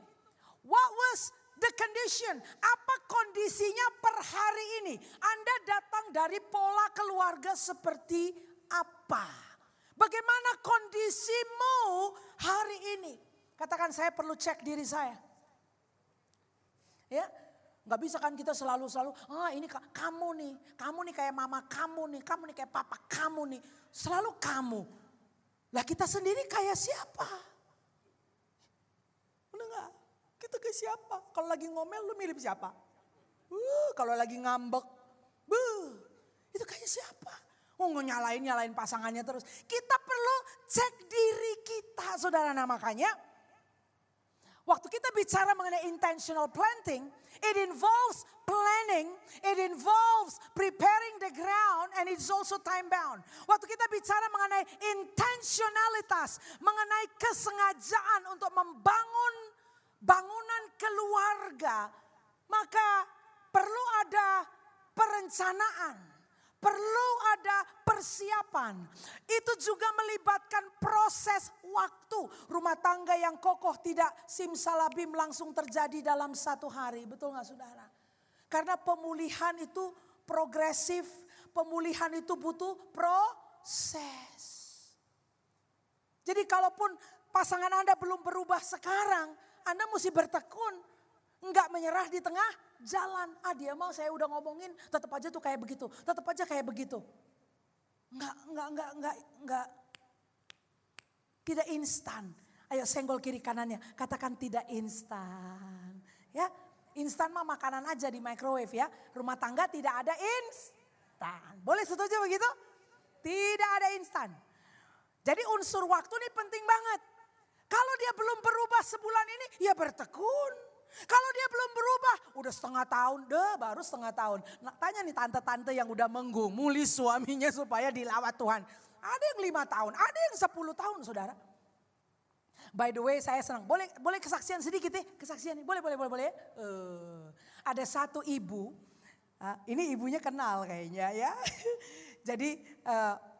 What was the condition? Apa kondisinya per hari ini? Anda datang dari pola keluarga seperti apa? Bagaimana kondisimu hari ini? Katakan saya perlu cek diri saya. Ya, nggak bisa kan kita selalu ini kamu nih kayak mama kamu nih kayak papa kamu nih, selalu kamu. Lah kita sendiri kayak siapa? Benar nggak? Kita kayak siapa? Kalau lagi ngomel lu mirip siapa? Kalau lagi ngambek, itu kayak siapa? Nyalain pasangannya terus. Kita perlu cek diri kita saudara. Nah makanya waktu kita bicara mengenai intentional planting, it involves planning, it involves preparing the ground, and it's also time bound. Waktu kita bicara mengenai intentionalitas, mengenai kesengajaan untuk membangun bangunan keluarga, maka perlu ada perencanaan. Perlu ada persiapan. Itu juga melibatkan proses waktu. Rumah tangga yang kokoh tidak simsalabim langsung terjadi dalam satu hari. Betul gak saudara? Karena pemulihan itu progresif. Pemulihan itu butuh proses. Jadi kalaupun pasangan Anda belum berubah sekarang, Anda mesti bertekun. Enggak menyerah di tengah jalan. Dia mau saya udah ngomongin tetap aja tuh kayak begitu. Tetap aja kayak begitu. Enggak. Tidak instan. Ayo senggol kiri kanannya. Katakan tidak instan. Ya, instan mah makanan aja di microwave ya. Rumah tangga tidak ada instan. Boleh setuju begitu? Tidak ada instan. Jadi unsur waktu ini penting banget. Kalau dia belum berubah sebulan ini, ya bertekun. Kalau dia belum berubah, udah setengah tahun, baru setengah tahun. Nah, tanya nih tante-tante yang udah menggumuli suaminya supaya dilawat Tuhan. Ada yang 5 tahun, ada yang 10 tahun saudara. By the way saya senang, boleh kesaksian sedikit nih, kesaksian nih, boleh. Ada satu ibu, ini ibunya kenal kayaknya ya. Jadi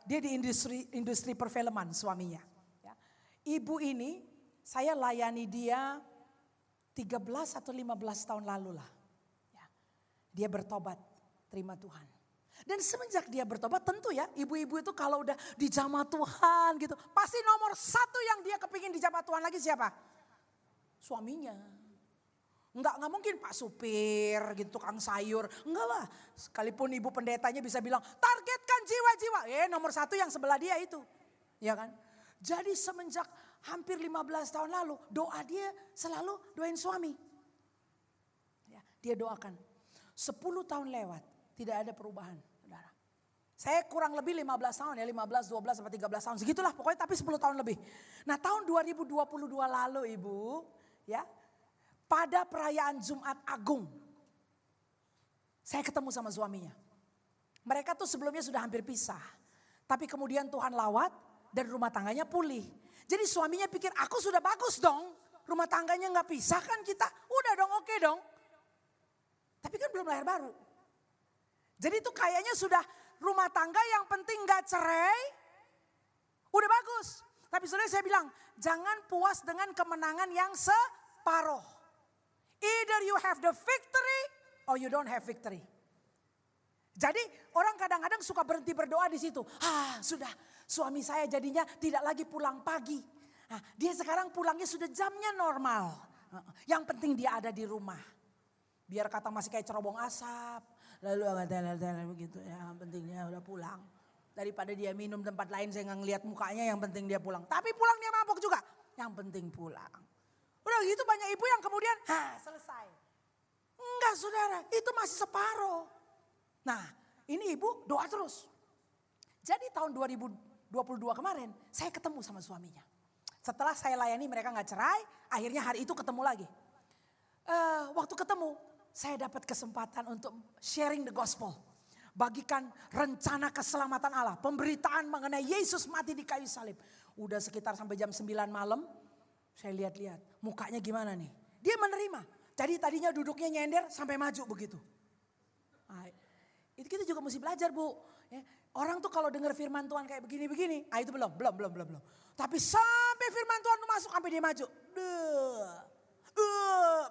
dia di industri perfilman suaminya. Ya. Ibu ini saya layani dia 13 atau 15 tahun lalu lah. Ya. Dia bertobat, terima Tuhan. Dan semenjak dia bertobat tentu ya ibu-ibu itu kalau udah dijamah Tuhan gitu. Pasti nomor 1 yang dia kepingin dijamah Tuhan lagi siapa? Suaminya. Enggak mungkin Pak Supir gitu, tukang sayur. Enggak lah, sekalipun ibu pendetanya bisa bilang targetkan jiwa-jiwa. Nomor 1 yang sebelah dia itu. Ya kan? Jadi semenjak hampir 15 tahun lalu doa dia selalu doain suami. Ya, dia doakan. 10 tahun lewat tidak ada perubahan. Saudara. Saya kurang lebih 15 tahun ya, 15, 12 sampai 13 tahun segitulah pokoknya tapi 10 tahun lebih. Nah tahun 2022 lalu ibu ya pada perayaan Jumat Agung saya ketemu sama suaminya. Mereka tuh sebelumnya sudah hampir pisah. Tapi kemudian Tuhan lawat dan rumah tangganya pulih. Jadi suaminya pikir aku sudah bagus dong. Rumah tangganya gak pisah kan kita. Udah dong oke dong. Tapi kan belum lahir baru. Jadi itu kayaknya sudah rumah tangga yang penting gak cerai. Udah bagus. Tapi saudara saya bilang jangan puas dengan kemenangan yang separoh. Either you have the victory or you don't have victory. Jadi orang kadang-kadang suka berhenti berdoa di situ. Sudah suami saya jadinya tidak lagi pulang pagi. Dia sekarang pulangnya sudah jamnya normal. Yang penting dia ada di rumah. Biar kata masih kayak cerobong asap. Lalu begitu ya, yang penting dia udah pulang. Daripada dia minum tempat lain saya nggak ngeliat mukanya, yang penting dia pulang. Tapi pulang dia mabok juga. Yang penting pulang. Udah gitu banyak ibu yang kemudian selesai. Enggak saudara, itu masih separuh. Nah ini ibu doa terus. Jadi tahun 2022 kemarin saya ketemu sama suaminya. Setelah saya layani mereka gak cerai, akhirnya hari itu ketemu lagi. Waktu ketemu saya dapat kesempatan untuk sharing the gospel. bagikan rencana keselamatan Allah. Pemberitaan mengenai Yesus mati di kayu salib. Udah sekitar sampai jam 9 malam, saya lihat-lihat mukanya gimana nih. Dia menerima. Jadi tadinya duduknya nyender sampai maju begitu. Nah, itu kita juga mesti belajar Bu. Ya, orang tuh kalau dengar firman Tuhan kayak begini-begini, itu belum. Tapi sampai firman Tuhan tuh masuk sampai dia maju.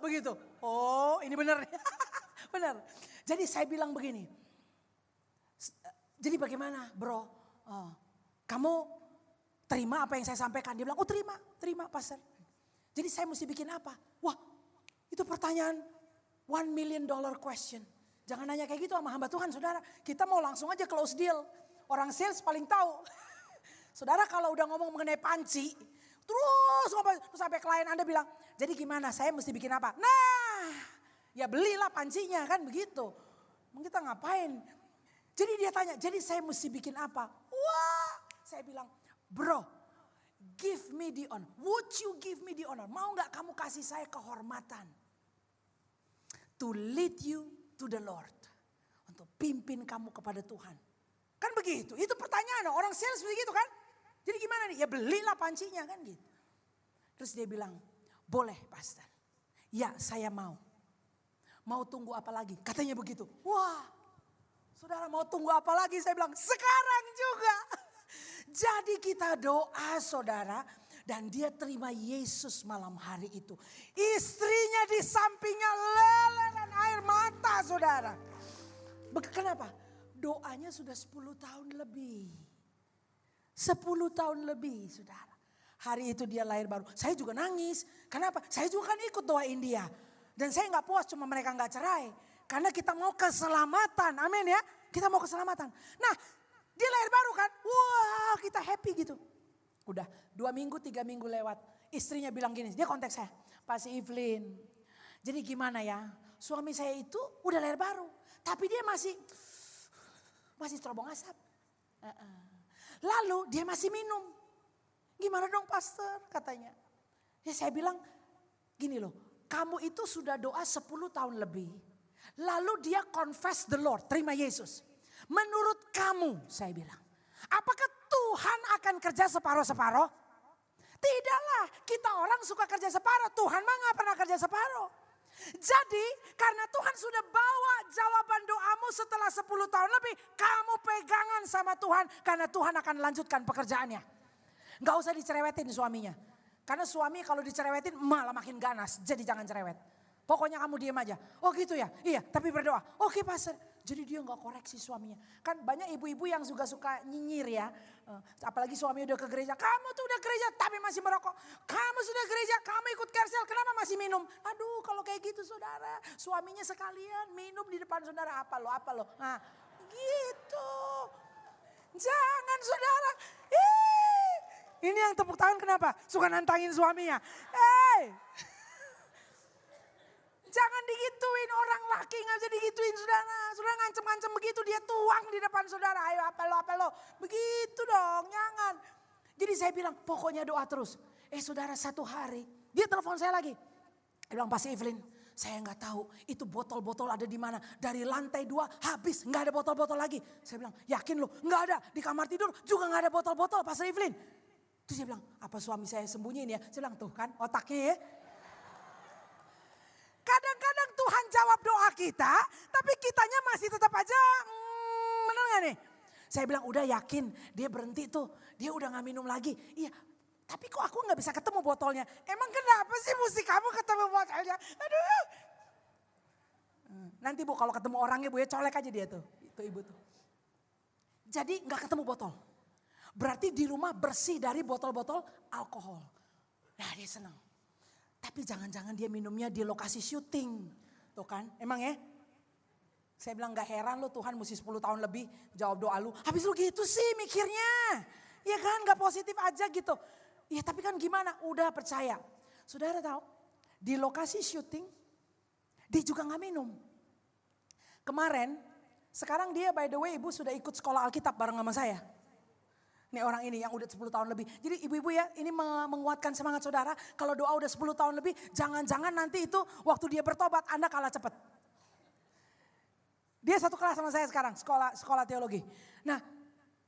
Begitu. Oh ini benar. Benar. Jadi saya bilang begini. Jadi bagaimana bro? Kamu terima apa yang saya sampaikan? Dia bilang, oh terima pastor. Jadi saya mesti bikin apa? Wah itu pertanyaan $1 million question. Jangan nanya kayak gitu sama hamba Tuhan saudara. Kita mau langsung aja close deal. Orang sales paling tahu. Saudara kalau udah ngomong mengenai panci. Terus sampai klien Anda bilang. Jadi gimana saya mesti bikin apa? Nah ya belilah pancinya kan begitu. Kita ngapain? Jadi dia tanya jadi saya mesti bikin apa? Wah saya bilang bro give me the honor. Would you give me the honor? Mau gak kamu kasih saya kehormatan? To lead you to the Lord. Untuk pimpin kamu kepada Tuhan. Kan begitu. Itu pertanyaan. Orang sales begitu kan. Jadi gimana nih? Ya belilah pancinya kan gitu. Terus dia bilang. Boleh pastor. Ya saya mau. Mau tunggu apa lagi? Katanya begitu. Wah. Saudara mau tunggu apa lagi? Saya bilang sekarang juga. Jadi kita doa saudara. Dan dia terima Yesus malam hari itu. Istrinya di sampingnya leleran air mata saudara. Kenapa? Doanya sudah 10 tahun lebih. 10 tahun lebih saudara. Hari itu dia lahir baru. Saya juga nangis. Kenapa? Saya juga kan ikut doain dia. Dan saya gak puas cuma mereka gak cerai. Karena kita mau keselamatan. Amin ya. Kita mau keselamatan. Nah dia lahir baru kan. Wah kita happy gitu. Udah 2 minggu 3 minggu lewat. Istrinya bilang gini, dia kontak saya. Pak si Evelyn, jadi gimana ya? Suami saya itu udah lahir baru. Tapi dia masih terobong asap. Lalu dia masih minum. Gimana dong pastor katanya. Ya saya bilang gini loh. Kamu itu sudah doa 10 tahun lebih. Lalu dia confess the Lord, terima Yesus. Menurut kamu saya bilang. Apakah Tuhan akan kerja separuh-separuh? Tidaklah, kita orang suka kerja separuh. Tuhan mah gak pernah kerja separuh. Jadi karena Tuhan sudah bawa jawaban doamu setelah 10 tahun lebih. Kamu pegangan sama Tuhan karena Tuhan akan lanjutkan pekerjaannya. Gak usah dicerewetin suaminya. Karena suami kalau dicerewetin malah makin ganas. Jadi jangan cerewet. Pokoknya kamu diam aja. Oh gitu ya? Iya tapi berdoa. Oke pastor. Jadi dia gak koreksi suaminya. Kan banyak ibu-ibu yang juga suka nyinyir ya. Apalagi suami udah ke gereja. Kamu tuh udah gereja tapi masih merokok. Kamu sudah gereja, kamu ikut kersel. Kenapa masih minum? Aduh kalau kayak gitu saudara. Suaminya sekalian minum di depan saudara. Apa lo. Nah gitu. Jangan saudara. Ini yang tepuk tangan kenapa? Suka nantangin suaminya. Jangan digituin orang laki, gak bisa digituin saudara. Saudara ngancem-ngancem begitu dia tuang di depan saudara. Ayo apa lo. Begitu dong, jangan. Jadi saya bilang pokoknya doa terus. Saudara satu hari dia telepon saya lagi. Dia bilang Pak Evelyn saya gak tahu itu botol-botol ada di mana. Dari lantai 2 habis gak ada botol-botol lagi. Saya bilang yakin lo gak ada. Di kamar tidur juga gak ada botol-botol Pak Evelyn. Terus dia bilang apa suami saya sembunyiin ya. Saya bilang tuh kan otaknya ya. Kadang-kadang Tuhan jawab doa kita, tapi kitanya masih tetap aja, bener gak nih? Saya bilang udah yakin, dia berhenti tuh, dia udah gak minum lagi. Iya, tapi kok aku gak bisa ketemu botolnya? Emang kenapa sih mesti kamu ketemu botolnya? Aduh. Nanti Bu kalau ketemu orangnya Bu ya colek aja dia tuh, itu ibu tuh. Jadi gak ketemu botol. Berarti di rumah bersih dari botol-botol alkohol. Nah dia senang. Tapi jangan-jangan dia minumnya di lokasi syuting. Tuh kan, emang ya? Saya bilang gak heran lo Tuhan mesti 10 tahun lebih jawab doa lu. Habis lu gitu sih mikirnya. Ya kan gak positif aja gitu. Ya tapi kan gimana, udah percaya. Saudara tahu, di lokasi syuting dia juga gak minum. Kemarin, sekarang dia by the way ibu sudah ikut sekolah Alkitab bareng sama saya. Ini orang ini yang udah 10 tahun lebih. Jadi ibu-ibu ya ini menguatkan semangat saudara. Kalau doa udah 10 tahun lebih jangan-jangan nanti itu waktu dia bertobat Anda kalah cepat. Dia satu kelas sama saya sekarang, sekolah teologi. Nah,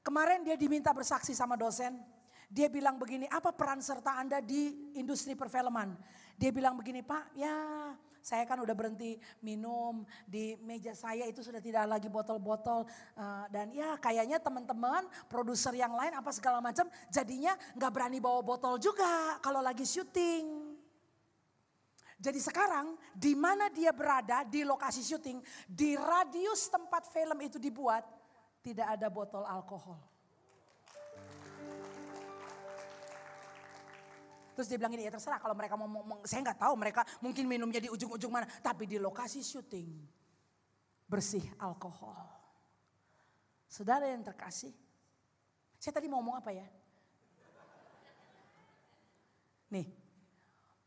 kemarin dia diminta bersaksi sama dosen. Dia bilang begini, apa peran serta Anda di industri perfilman? Dia bilang begini, Pak, ya saya kan udah berhenti minum, di meja saya itu sudah tidak lagi botol-botol. Dan ya kayaknya teman-teman, produser yang lain apa segala macam, jadinya gak berani bawa botol juga kalau lagi syuting. Jadi sekarang di mana dia berada di lokasi syuting, di radius tempat film itu dibuat, tidak ada botol alkohol. Terus dia bilang ini, ya terserah kalau mereka mau, saya nggak tahu mereka mungkin minumnya di ujung-ujung mana. Tapi di lokasi syuting bersih alkohol. Saudara yang terkasih, saya tadi mau ngomong apa ya? Nih,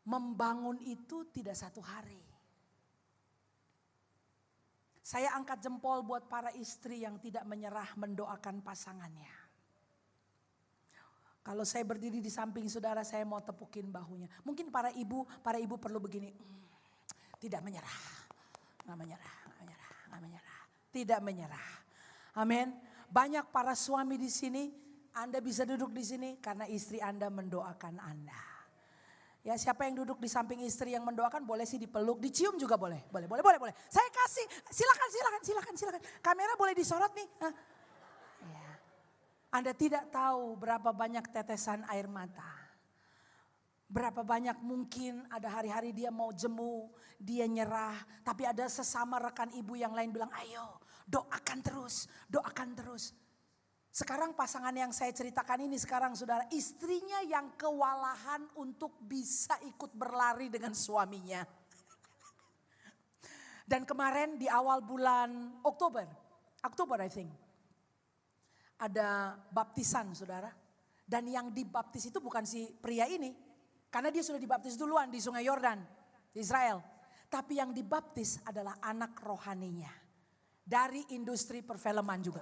membangun itu tidak satu hari. Saya angkat jempol buat para istri yang tidak menyerah mendoakan pasangannya. Kalau saya berdiri di samping saudara, saya mau tepukin bahunya. Mungkin para ibu perlu begini. Tidak menyerah, nggak menyerah, nggak menyerah, nggak menyerah. Tidak menyerah. Amin. Banyak para suami di sini, Anda bisa duduk di sini karena istri Anda mendoakan Anda. Ya, siapa yang duduk di samping istri yang mendoakan boleh sih dipeluk, dicium juga boleh. Boleh. Saya kasih, silakan. Kamera boleh disorot nih. Ya. Anda tidak tahu berapa banyak tetesan air mata. Berapa banyak mungkin ada hari-hari dia mau jemu, dia nyerah. Tapi ada sesama rekan ibu yang lain bilang, ayo doakan terus. Sekarang pasangan yang saya ceritakan ini sekarang saudara, istrinya yang kewalahan untuk bisa ikut berlari dengan suaminya. Dan kemarin di awal bulan Oktober I think. Ada baptisan saudara. Dan yang dibaptis itu bukan si pria ini. Karena dia sudah dibaptis duluan di Sungai Yordan, di Israel. Tapi yang dibaptis adalah anak rohaninya. Dari industri perfilman juga.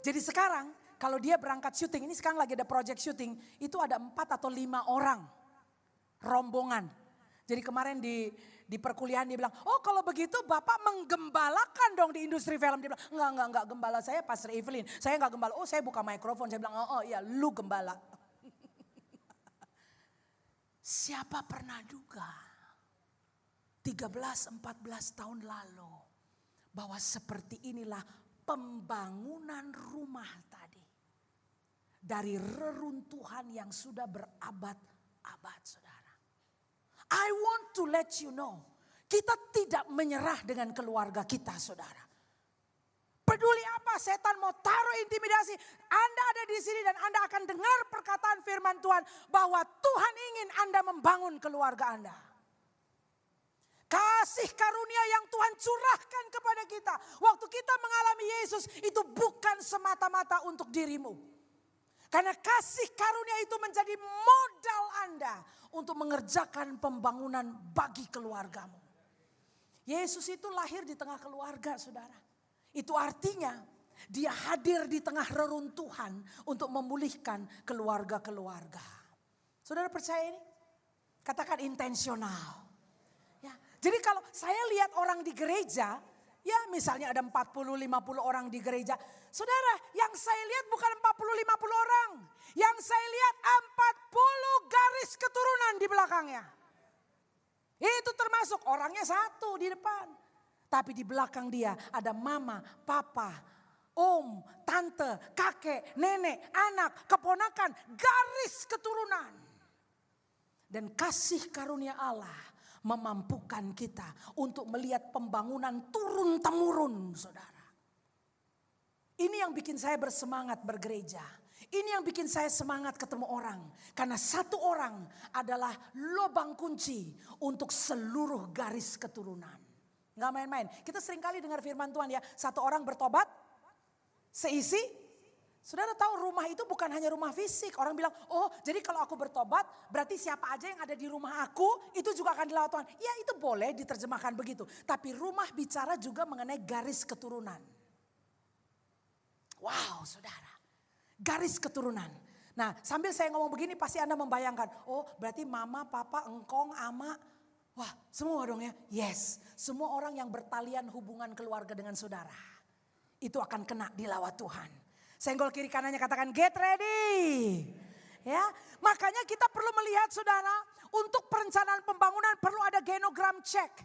Jadi sekarang kalau dia berangkat syuting, ini sekarang lagi ada project syuting. Itu ada 4 atau 5 orang rombongan. Jadi kemarin di perkuliahan dia bilang, oh kalau begitu Bapak menggembalakan dong di industri film. Dia bilang, enggak gembala saya Pastor Evelyn. Saya enggak gembala, oh saya buka mikrofon. Saya bilang, oh iya lu gembala. Siapa pernah duga 13-14 tahun lalu bahwa seperti inilah pembangunan rumah tadi. Dari reruntuhan yang sudah berabad-abad saudara. I want to let you know, kita tidak menyerah dengan keluarga kita saudara. Peduli apa setan mau taruh intimidasi, Anda ada di sini dan Anda akan dengar perkataan firman Tuhan bahwa Tuhan ingin Anda membangun keluarga Anda. Kasih karunia yang Tuhan curahkan kepada kita waktu kita mengalami Yesus itu bukan semata-mata untuk dirimu. Karena kasih karunia itu menjadi modal Anda untuk mengerjakan pembangunan bagi keluargamu. Yesus itu lahir di tengah keluarga saudara. Itu artinya dia hadir di tengah reruntuhan untuk memulihkan keluarga-keluarga. Saudara percaya ini? Katakan intensional. Ya, jadi kalau saya lihat orang di gereja, ya misalnya ada 40-50 orang di gereja. Saudara, yang saya lihat bukan 40-50 orang. Yang saya lihat 40 garis keturunan di belakangnya. Itu termasuk orangnya satu di depan. Tapi di belakang dia ada mama, papa, om, tante, kakek, nenek, anak, keponakan, garis keturunan. Dan kasih karunia Allah memampukan kita untuk melihat pembangunan turun-temurun saudara. Ini yang bikin saya bersemangat bergereja. Ini yang bikin saya semangat ketemu orang. Karena satu orang adalah lubang kunci untuk seluruh garis keturunan. Gak main-main. Kita seringkali dengar firman Tuhan ya. Satu orang bertobat, seisi. Saudara tahu rumah itu bukan hanya rumah fisik. Orang bilang, oh jadi kalau aku bertobat berarti siapa aja yang ada di rumah aku itu juga akan dilawat Tuhan. Ya itu boleh diterjemahkan begitu. Tapi rumah bicara juga mengenai garis keturunan. Wow saudara, garis keturunan. Nah sambil saya ngomong begini pasti Anda membayangkan, oh berarti mama, papa, engkong, ama, Wah, semua dong ya. Yes, semua orang yang bertalian hubungan keluarga dengan saudara, itu akan kena di lawat Tuhan. Senggol kiri kanannya katakan get ready. Ya, makanya kita perlu melihat saudara, untuk perencanaan pembangunan perlu ada genogram check.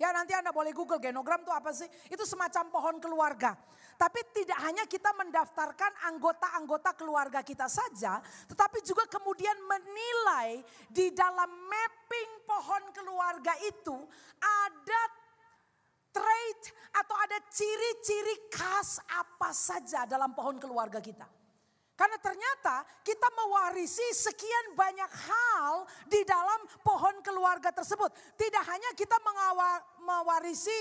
Ya nanti Anda boleh Google genogram itu apa sih? Itu semacam pohon keluarga. Tapi tidak hanya kita mendaftarkan anggota-anggota keluarga kita saja, tetapi juga kemudian menilai di dalam mapping pohon keluarga itu ada trait atau ada ciri-ciri khas apa saja dalam pohon keluarga kita. Karena ternyata kita mewarisi sekian banyak hal di dalam pohon keluarga tersebut. Tidak hanya kita mewarisi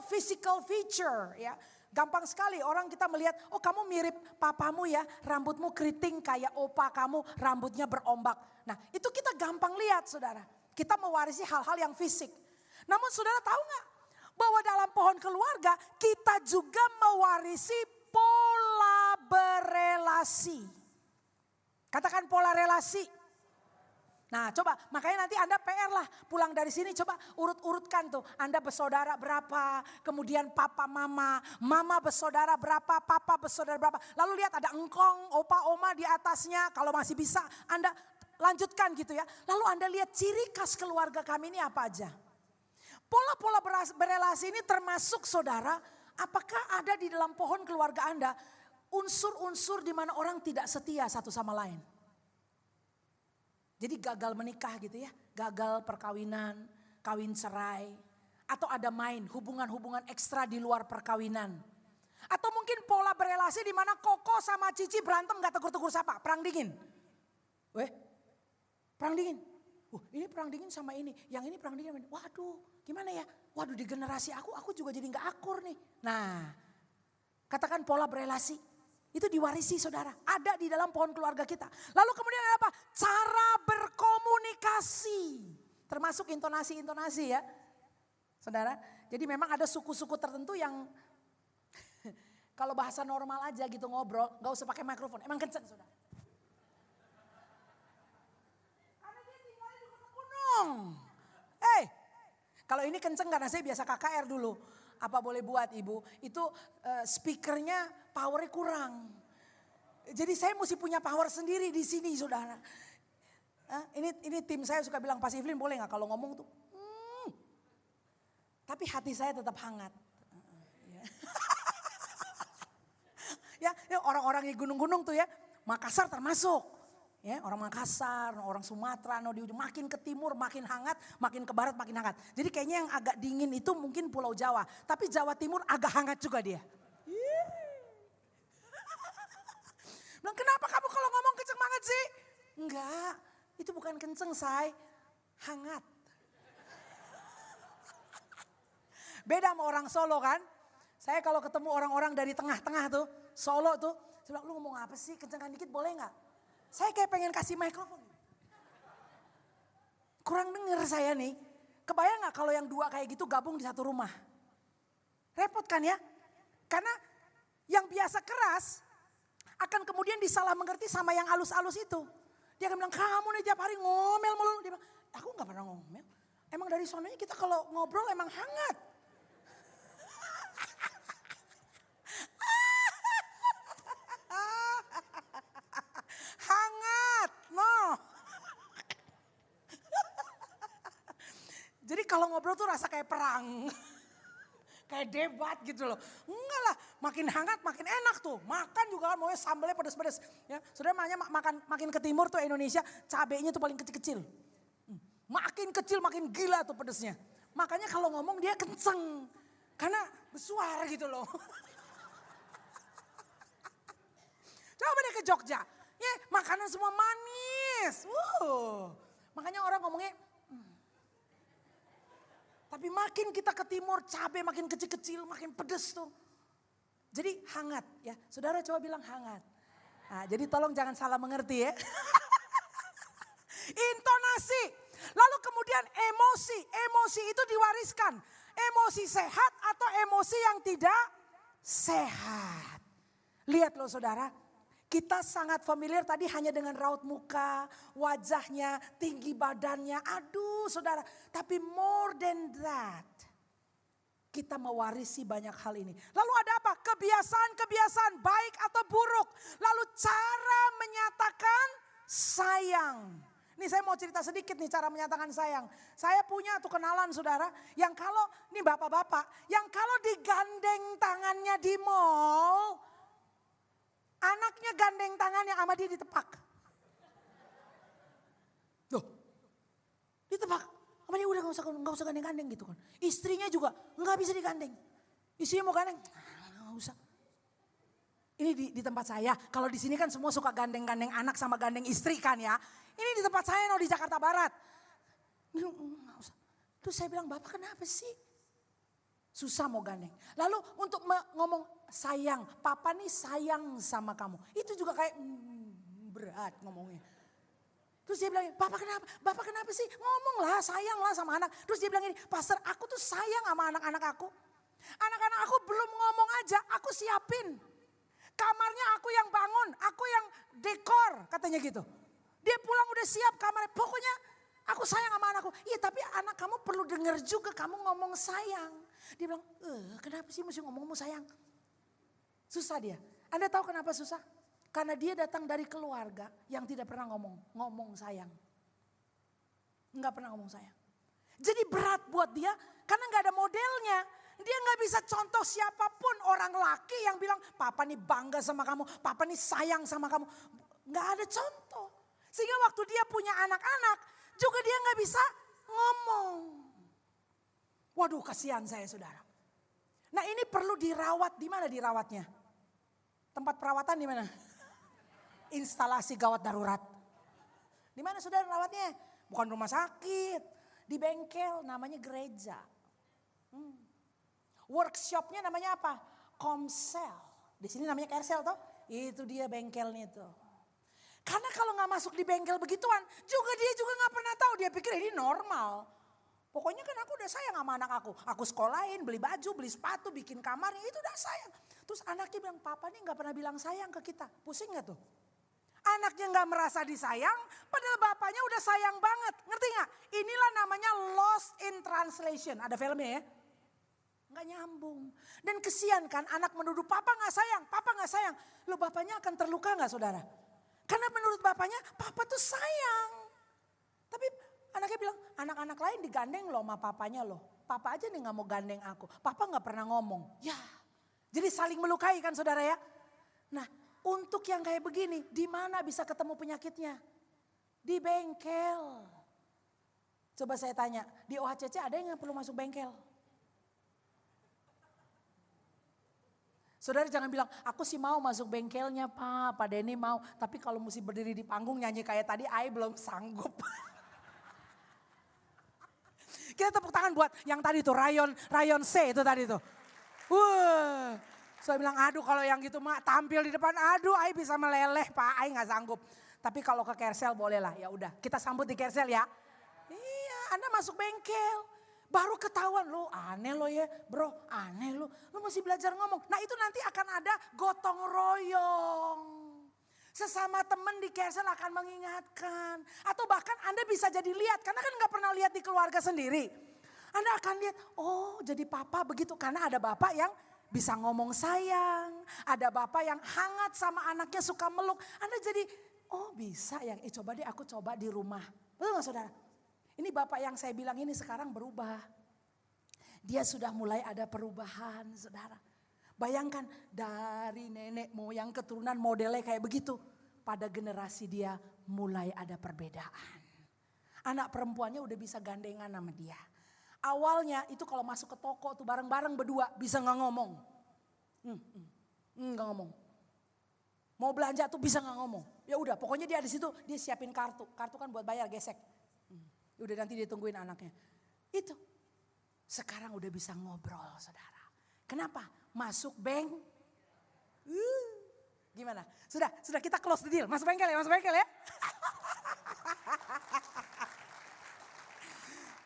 physical feature ya. Gampang sekali orang kita melihat, oh kamu mirip papamu ya, rambutmu keriting kayak opa kamu, rambutnya berombak. Nah itu kita gampang lihat saudara. Kita mewarisi hal-hal yang fisik. Namun saudara tahu gak bahwa dalam pohon keluarga kita juga mewarisi pola berelasi. Katakan pola relasi. Nah coba makanya nanti Anda PR lah pulang dari sini coba urut-urutkan tuh. Anda bersaudara berapa, kemudian papa mama bersaudara berapa, papa bersaudara berapa. Lalu lihat ada engkong, opa, oma di atasnya. Kalau masih bisa Anda lanjutkan gitu ya. Lalu Anda lihat ciri khas keluarga kami ini apa aja. Pola-pola berelasi ini termasuk saudara, apakah ada di dalam pohon keluarga Anda unsur-unsur di mana orang tidak setia satu sama lain. Jadi gagal menikah gitu ya, gagal perkawinan, kawin cerai. Atau ada main hubungan-hubungan ekstra di luar perkawinan. Atau mungkin pola berelasi di mana Koko sama Cici berantem gak tegur-tegur sapa, perang dingin. Perang dingin. Ini perang dingin sama ini, yang ini perang dingin. Waduh gimana ya, waduh di generasi aku juga jadi gak akur nih. Nah katakan pola berelasi. Itu diwarisi saudara, ada di dalam pohon keluarga kita. Lalu kemudian ada apa? Cara berkomunikasi. Termasuk intonasi-intonasi ya. Saudara, jadi memang ada suku-suku tertentu yang kalau bahasa normal aja gitu ngobrol, gak usah pakai mikrofon. Emang kenceng saudara. Karena dia tinggal di kota gunung. Kalau ini kenceng karena saya biasa KKR dulu. Apa boleh buat ibu, itu speakernya powernya kurang. Jadi saya mesti punya power sendiri di sini saudara. Ini tim saya suka bilang, Pas Evelyn boleh gak kalau ngomong tuh. Tapi hati saya tetap hangat. Ya orang-orang di gunung-gunung tuh ya, Makassar termasuk. Ya, orang Makassar, orang Sumatera, di ujung makin ke timur makin hangat, makin ke barat makin hangat. Jadi kayaknya yang agak dingin itu mungkin Pulau Jawa, tapi Jawa Timur agak hangat juga dia. Bilang, kenapa kamu kalau ngomong kenceng banget sih? Enggak, itu bukan kenceng say, hangat. Beda sama orang Solo kan. Saya kalau ketemu orang-orang dari tengah-tengah tuh, Solo tuh, saya bilang lu ngomong apa sih, kencengkan dikit boleh gak? Saya kayak pengen kasih mikrofon. Kurang denger saya nih. Kebayang gak kalau yang dua kayak gitu gabung di satu rumah? Repot kan ya? Karena yang biasa keras akan kemudian disalah mengerti sama yang halus-halus itu. Dia akan bilang, kamu nih tiap hari ngomel mulu. Dia bilang, aku gak pernah ngomel. Emang dari sononya kita kalau ngobrol emang hangat. Jadi kalau ngobrol tuh rasa kayak perang. Kayak debat gitu loh. Enggak lah, makin hangat makin enak tuh. Makan juga kan maunya sambalnya pedes-pedes. Ya, saudara makin ke timur tuh Indonesia, cabenya tuh paling kecil-kecil. Makin kecil makin gila tuh pedesnya. Makanya kalau ngomong dia kenceng. Karena bersuara gitu loh. Coba deh ke Jogja. Ya, makanan semua manis. Makanya orang ngomongnya, tapi makin kita ke timur, cabai makin kecil-kecil, makin pedes tuh. Jadi hangat ya, saudara coba bilang hangat. Nah, jadi tolong jangan salah mengerti ya. Intonasi, lalu kemudian emosi. Emosi itu diwariskan. Emosi sehat atau emosi yang tidak sehat. Lihat loh saudara, Kita sangat familiar tadi hanya dengan raut muka, wajahnya, tinggi badannya. Aduh saudara, tapi more than that. Kita mewarisi banyak hal ini. Lalu ada apa? Kebiasaan-kebiasaan baik atau buruk. Lalu cara menyatakan sayang. Nih saya mau cerita sedikit nih cara menyatakan sayang. Saya punya tuh kenalan saudara. Yang kalau, nih bapak-bapak. Yang kalau digandeng tangannya di mall. Anaknya gandeng tangannya sama dia ditepak. Loh, ditepak. Sama dia udah gak usah gandeng-gandeng gitu kan. Istrinya juga gak bisa digandeng. Istrinya mau gandeng, gak usah. Ini di tempat saya, kalau di sini kan semua suka gandeng-gandeng anak sama gandeng istri kan ya. Ini di tempat saya di Jakarta Barat. Gak usah. Terus saya bilang, Bapak kenapa sih? Susah mau gandeng. Lalu untuk ngomong sayang, papa nih sayang sama kamu. Itu juga kayak berat ngomongnya. Terus dia bilang, Bapak kenapa sih? Ngomonglah, sayanglah sama anak. Terus dia bilang ini, Pastor aku tuh sayang sama anak-anak aku. Anak-anak aku belum ngomong aja, aku siapin. Kamarnya aku yang bangun, aku yang dekor katanya gitu. Dia pulang udah siap kamarnya, pokoknya aku sayang sama anakku. Iya tapi anak kamu perlu dengar juga kamu ngomong sayang. Dia bilang, kenapa sih mesti ngomongmu sayang? Susah dia. Anda tahu kenapa susah? Karena dia datang dari keluarga yang tidak pernah ngomong sayang. Enggak pernah ngomong sayang. Jadi berat buat dia karena gak ada modelnya. Dia gak bisa contoh siapapun orang laki yang bilang, papa nih bangga sama kamu, papa nih sayang sama kamu. Gak ada contoh. Sehingga waktu dia punya anak-anak juga dia gak bisa ngomong. Waduh kasihan saya saudara. Nah ini perlu dirawat, di mana dirawatnya? Tempat perawatan di mana? Instalasi gawat darurat. Di mana saudara rawatnya? Bukan rumah sakit, di bengkel namanya gereja. Workshopnya namanya apa? Komsel. Di sini namanya Kersel toh? Itu dia bengkelnya tuh. Karena kalau nggak masuk di bengkel begituan, dia juga nggak pernah tahu. Dia pikir ini normal. Pokoknya kan aku udah sayang sama anak aku. Aku sekolahin, beli baju, beli sepatu, bikin kamarnya, itu udah sayang. Terus anaknya bilang, papa nih nggak pernah bilang sayang ke kita. Pusing nggak tuh? Anaknya nggak merasa disayang, padahal bapaknya udah sayang banget. Ngerti nggak? Inilah namanya lost in translation. Ada filmnya ya? Nggak nyambung. Dan kesian kan anak menuduh papa nggak sayang, papa nggak sayang. Loh bapaknya akan terluka nggak saudara? Karena menurut bapaknya papa tuh sayang. Tapi anaknya bilang anak-anak lain digandeng loh sama papanya loh. Papa aja nih nggak mau gandeng aku. Papa nggak pernah ngomong. Ya, jadi saling melukai kan saudara ya. Nah untuk yang kayak begini, di mana bisa ketemu penyakitnya? Di bengkel. Coba saya tanya, di OHCC ada yang perlu masuk bengkel? Saudara jangan bilang, aku sih mau masuk bengkelnya Pak Denny mau. Tapi kalau mesti berdiri di panggung nyanyi kayak tadi, I belum sanggup. Kita tepuk tangan buat yang tadi tuh, Rayon C itu tadi tuh. Saya bilang, aduh kalau yang gitu mak tampil di depan, aduh I bisa meleleh Pak, I gak sanggup. Tapi kalau ke Kersel boleh lah, ya udah kita sambut di Kersel ya. Iya, Anda masuk bengkel. Baru ketahuan lo aneh lo ya bro, aneh lo mesti belajar ngomong. Nah itu nanti akan ada gotong royong. Sesama teman di Kersel akan mengingatkan. Atau bahkan Anda bisa jadi lihat, karena kan gak pernah lihat di keluarga sendiri. Anda akan lihat, oh jadi papa begitu. Karena ada bapak yang bisa ngomong sayang. Ada bapak yang hangat sama anaknya suka meluk. Anda jadi, oh bisa yang coba deh aku coba di rumah. Betul gak saudara? Ini bapak yang saya bilang ini sekarang berubah. Dia sudah mulai ada perubahan saudara. Bayangkan dari nenek moyang keturunan modelnya kayak begitu. Pada generasi dia mulai ada perbedaan. Anak perempuannya udah bisa gandengan sama dia. Awalnya itu kalau masuk ke toko tuh bareng-bareng berdua bisa gak ngomong. Gak ngomong. Mau belanja tuh bisa gak ngomong. Ya udah pokoknya dia di situ dia siapin kartu. Kartu kan buat bayar gesek. Udah nanti dia tungguin anaknya. Itu. Sekarang udah bisa ngobrol saudara. Kenapa? Masuk gimana? Sudah kita close the deal. Masuk bengkel ya.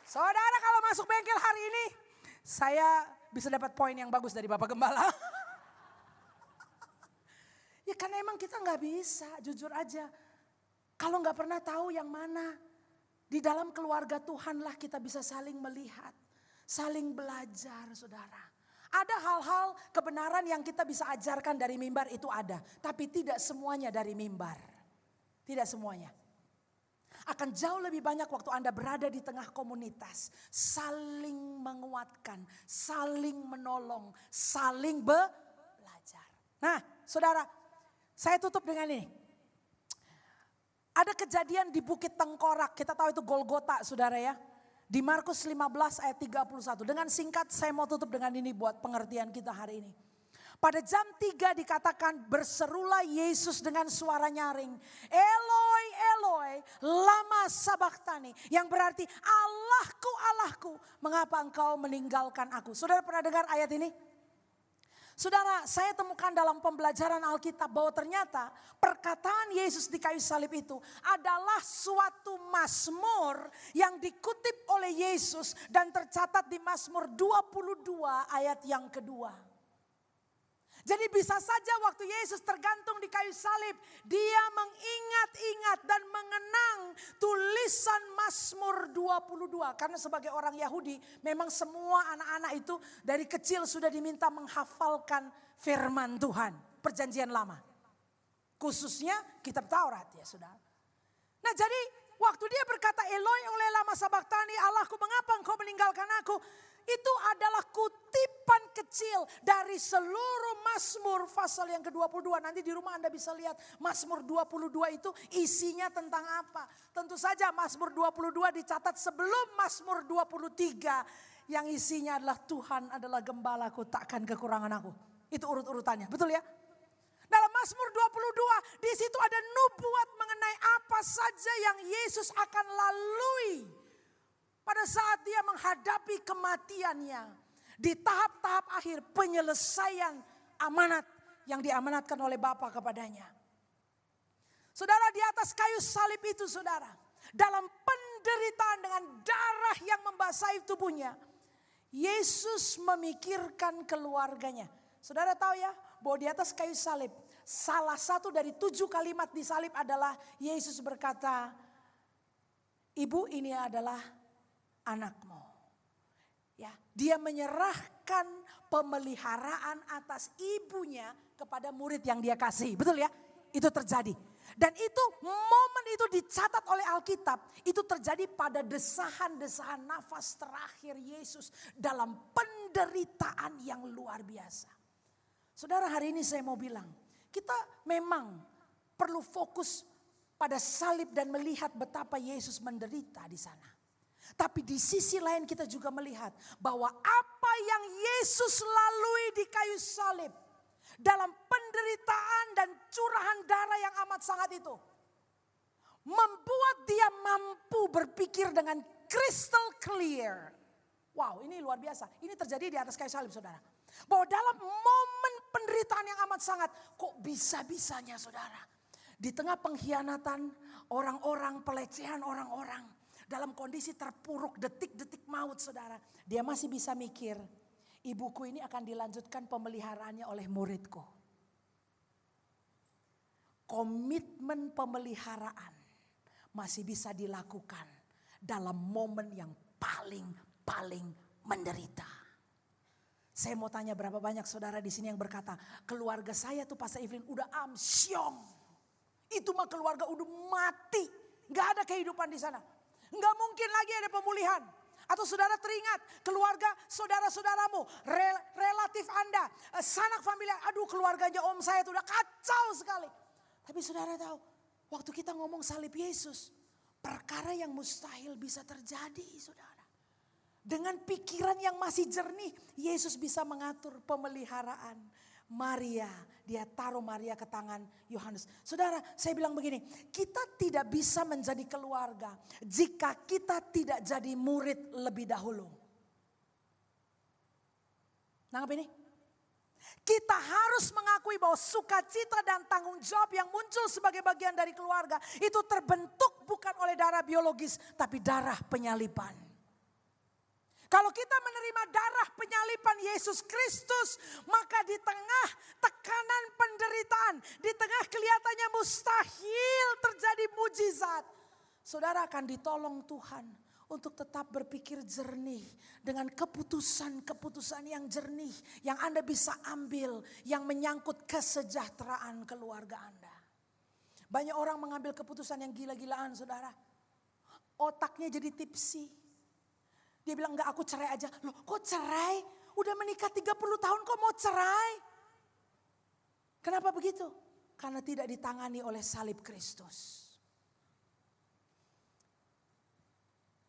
Saudara kalau masuk bengkel hari ini. Saya bisa dapat poin yang bagus dari Bapak Gembala. Ya karena emang kita nggak bisa, jujur aja. Kalau nggak pernah tahu yang mana, di dalam keluarga Tuhanlah kita bisa saling melihat, saling belajar, saudara. Ada hal-hal kebenaran yang kita bisa ajarkan dari mimbar itu ada, tapi tidak semuanya dari mimbar. Tidak semuanya. Akan jauh lebih banyak waktu Anda berada di tengah komunitas, saling menguatkan, saling menolong, saling belajar. Nah, saudara, saya tutup dengan ini. Ada kejadian di Bukit Tengkorak, kita tahu itu Golgota, saudara ya. Di Markus 15 ayat 31. Dengan singkat saya mau tutup dengan ini buat pengertian kita hari ini. Pada jam 3 dikatakan berserulah Yesus dengan suara nyaring. Eloi, Eloi, lama sabachthani. Yang berarti Allahku, Allahku, mengapa engkau meninggalkan aku. Saudara pernah dengar ayat ini? Saudara, saya temukan dalam pembelajaran Alkitab bahwa ternyata perkataan Yesus di kayu salib itu adalah suatu mazmur yang dikutip oleh Yesus dan tercatat di Mazmur 22 ayat yang kedua. Jadi bisa saja waktu Yesus tergantung di kayu salib, dia mengingat-ingat dan mengenang tulisan Mazmur 22. Karena sebagai orang Yahudi, memang semua anak-anak itu dari kecil sudah diminta menghafalkan firman Tuhan, perjanjian lama. Khususnya kitab Taurat ya saudara. Nah jadi waktu dia berkata Eloi oleh lama sabachthani, Allahku mengapa engkau meninggalkan aku. Itu adalah kutipan kecil dari seluruh Mazmur pasal yang ke-22. Nanti di rumah Anda bisa lihat Mazmur 22 itu isinya tentang apa. Tentu saja Mazmur 22 dicatat sebelum Mazmur 23 yang isinya adalah Tuhan adalah gembalaku, takkan kekurangan aku. Itu urut-urutannya, betul ya? Dalam Mazmur 22 di situ ada nubuat mengenai apa saja yang Yesus akan lalui. Pada saat dia menghadapi kematiannya. Di tahap-tahap akhir penyelesaian amanat yang diamanatkan oleh Bapa kepadanya. Saudara di atas kayu salib itu saudara. Dalam penderitaan dengan darah yang membasahi tubuhnya. Yesus memikirkan keluarganya. Saudara tahu ya bahwa di atas kayu salib. Salah satu dari 7 kalimat di salib adalah Yesus berkata. Ibu ini adalah anakmu. Ya, dia menyerahkan pemeliharaan atas ibunya kepada murid yang dia kasih. Betul ya? Itu terjadi. Dan itu momen itu dicatat oleh Alkitab. Itu terjadi pada desahan-desahan nafas terakhir Yesus dalam penderitaan yang luar biasa. Saudara, hari ini saya mau bilang, kita memang perlu fokus pada salib dan melihat betapa Yesus menderita di sana. Tapi di sisi lain kita juga melihat bahwa apa yang Yesus lalui di kayu salib dalam penderitaan dan curahan darah yang amat sangat itu membuat dia mampu berpikir dengan crystal clear. Wow, ini luar biasa. Ini terjadi di atas kayu salib, saudara. Bahwa dalam momen penderitaan yang amat sangat, kok bisa-bisanya saudara, di tengah pengkhianatan orang-orang, pelecehan orang-orang, dalam kondisi terpuruk detik-detik maut saudara. Dia masih bisa mikir, ibuku ini akan dilanjutkan pemeliharaannya oleh muridku. Komitmen pemeliharaan masih bisa dilakukan dalam momen yang paling menderita. Saya mau tanya berapa banyak saudara di sini yang berkata, keluarga saya tuh Pastor Evelyn udah amsyong. Itu mah keluarga udah mati. Gak ada kehidupan di sana. Enggak mungkin lagi ada pemulihan. Atau saudara teringat keluarga saudara-saudaramu, relatif Anda, sanak familiar. Aduh keluarganya om saya itu udah kacau sekali. Tapi saudara tahu, waktu kita ngomong salib Yesus, perkara yang mustahil bisa terjadi saudara. Dengan pikiran yang masih jernih, Yesus bisa mengatur pemeliharaan. Maria, dia taruh Maria ke tangan Yohanes. Saudara, saya bilang begini, kita tidak bisa menjadi keluarga jika kita tidak jadi murid lebih dahulu. Nangkep ini? Kita harus mengakui bahwa sukacita dan tanggung jawab yang muncul sebagai bagian dari keluarga itu terbentuk bukan oleh darah biologis, tapi darah penyaliban. Kalau kita menerima darah penyalipan Yesus Kristus, maka di tengah tekanan penderitaan, di tengah kelihatannya mustahil terjadi mujizat, saudara akan ditolong Tuhan untuk tetap berpikir jernih dengan keputusan-keputusan yang jernih yang Anda bisa ambil yang menyangkut kesejahteraan keluarga Anda. Banyak orang mengambil keputusan yang gila-gilaan, saudara. Otaknya jadi tipsi. Dia bilang, enggak, aku cerai aja. Loh, kok cerai? Udah menikah 30 tahun kok mau cerai? Kenapa begitu? Karena tidak ditangani oleh salib Kristus.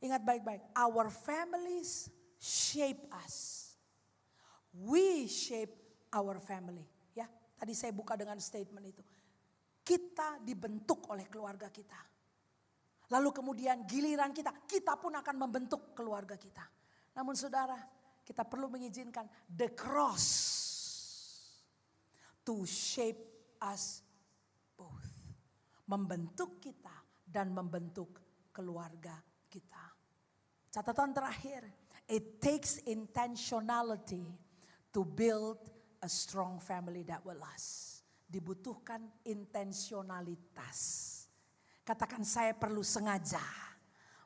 Ingat baik-baik, our families shape us. We shape our family. Ya, tadi saya buka dengan statement itu. Kita dibentuk oleh keluarga kita. Lalu kemudian giliran kita pun akan membentuk keluarga kita. Namun saudara, kita perlu mengizinkan the cross to shape us both. Membentuk kita dan membentuk keluarga kita. Catatan terakhir, it takes intentionality to build a strong family that will last. Dibutuhkan intensionalitas. Katakan, saya perlu sengaja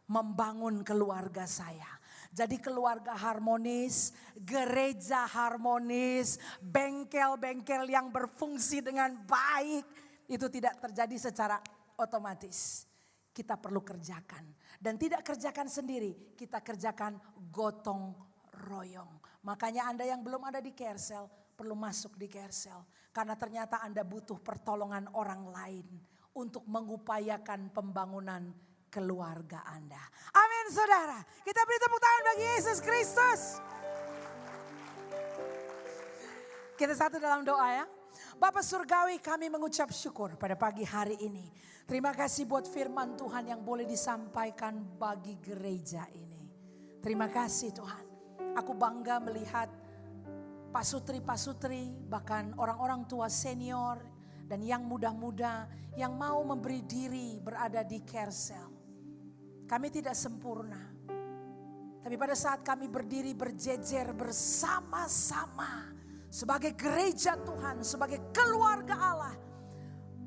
membangun keluarga saya. Jadi keluarga harmonis, gereja harmonis, bengkel-bengkel yang berfungsi dengan baik. Itu tidak terjadi secara otomatis. Kita perlu kerjakan. Dan tidak kerjakan sendiri, kita kerjakan gotong royong. Makanya Anda yang belum ada di Carecel, perlu masuk di Carecel. Karena ternyata Anda butuh pertolongan orang lain untuk mengupayakan pembangunan keluarga Anda. Amin saudara. Kita beri tepuk tangan bagi Yesus Kristus. Kita satu dalam doa ya. Bapa Surgawi, kami mengucap syukur pada pagi hari ini. Terima kasih buat firman Tuhan yang boleh disampaikan bagi gereja ini. Terima kasih Tuhan. Aku bangga melihat pasutri-pasutri, bahkan orang-orang tua senior dan yang muda-muda yang mau memberi diri berada di Carecel. Kami tidak sempurna. Tapi pada saat kami berdiri berjejer bersama-sama sebagai gereja Tuhan, sebagai keluarga Allah,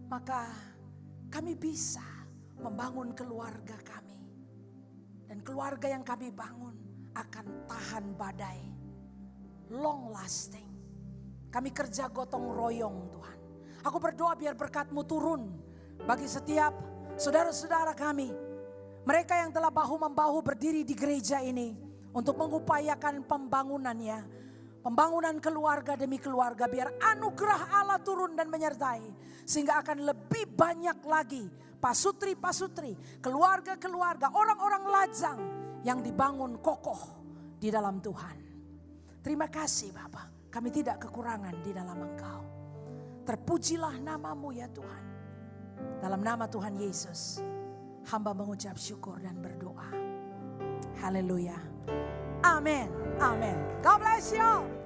maka kami bisa membangun keluarga kami. Dan keluarga yang kami bangun akan tahan badai. Long lasting. Kami kerja gotong royong Tuhan. Aku berdoa biar berkat-Mu turun bagi setiap saudara-saudara kami. Mereka yang telah bahu-membahu berdiri di gereja ini untuk mengupayakan pembangunannya. Pembangunan keluarga demi keluarga, biar anugerah Allah turun dan menyertai. Sehingga akan lebih banyak lagi pasutri-pasutri, keluarga-keluarga, orang-orang lajang yang dibangun kokoh di dalam Tuhan. Terima kasih Bapa, kami tidak kekurangan di dalam Engkau. Terpujilah nama-Mu ya Tuhan. Dalam nama Tuhan Yesus, hamba mengucap syukur dan berdoa. Haleluya. Amin. Amin. God bless you.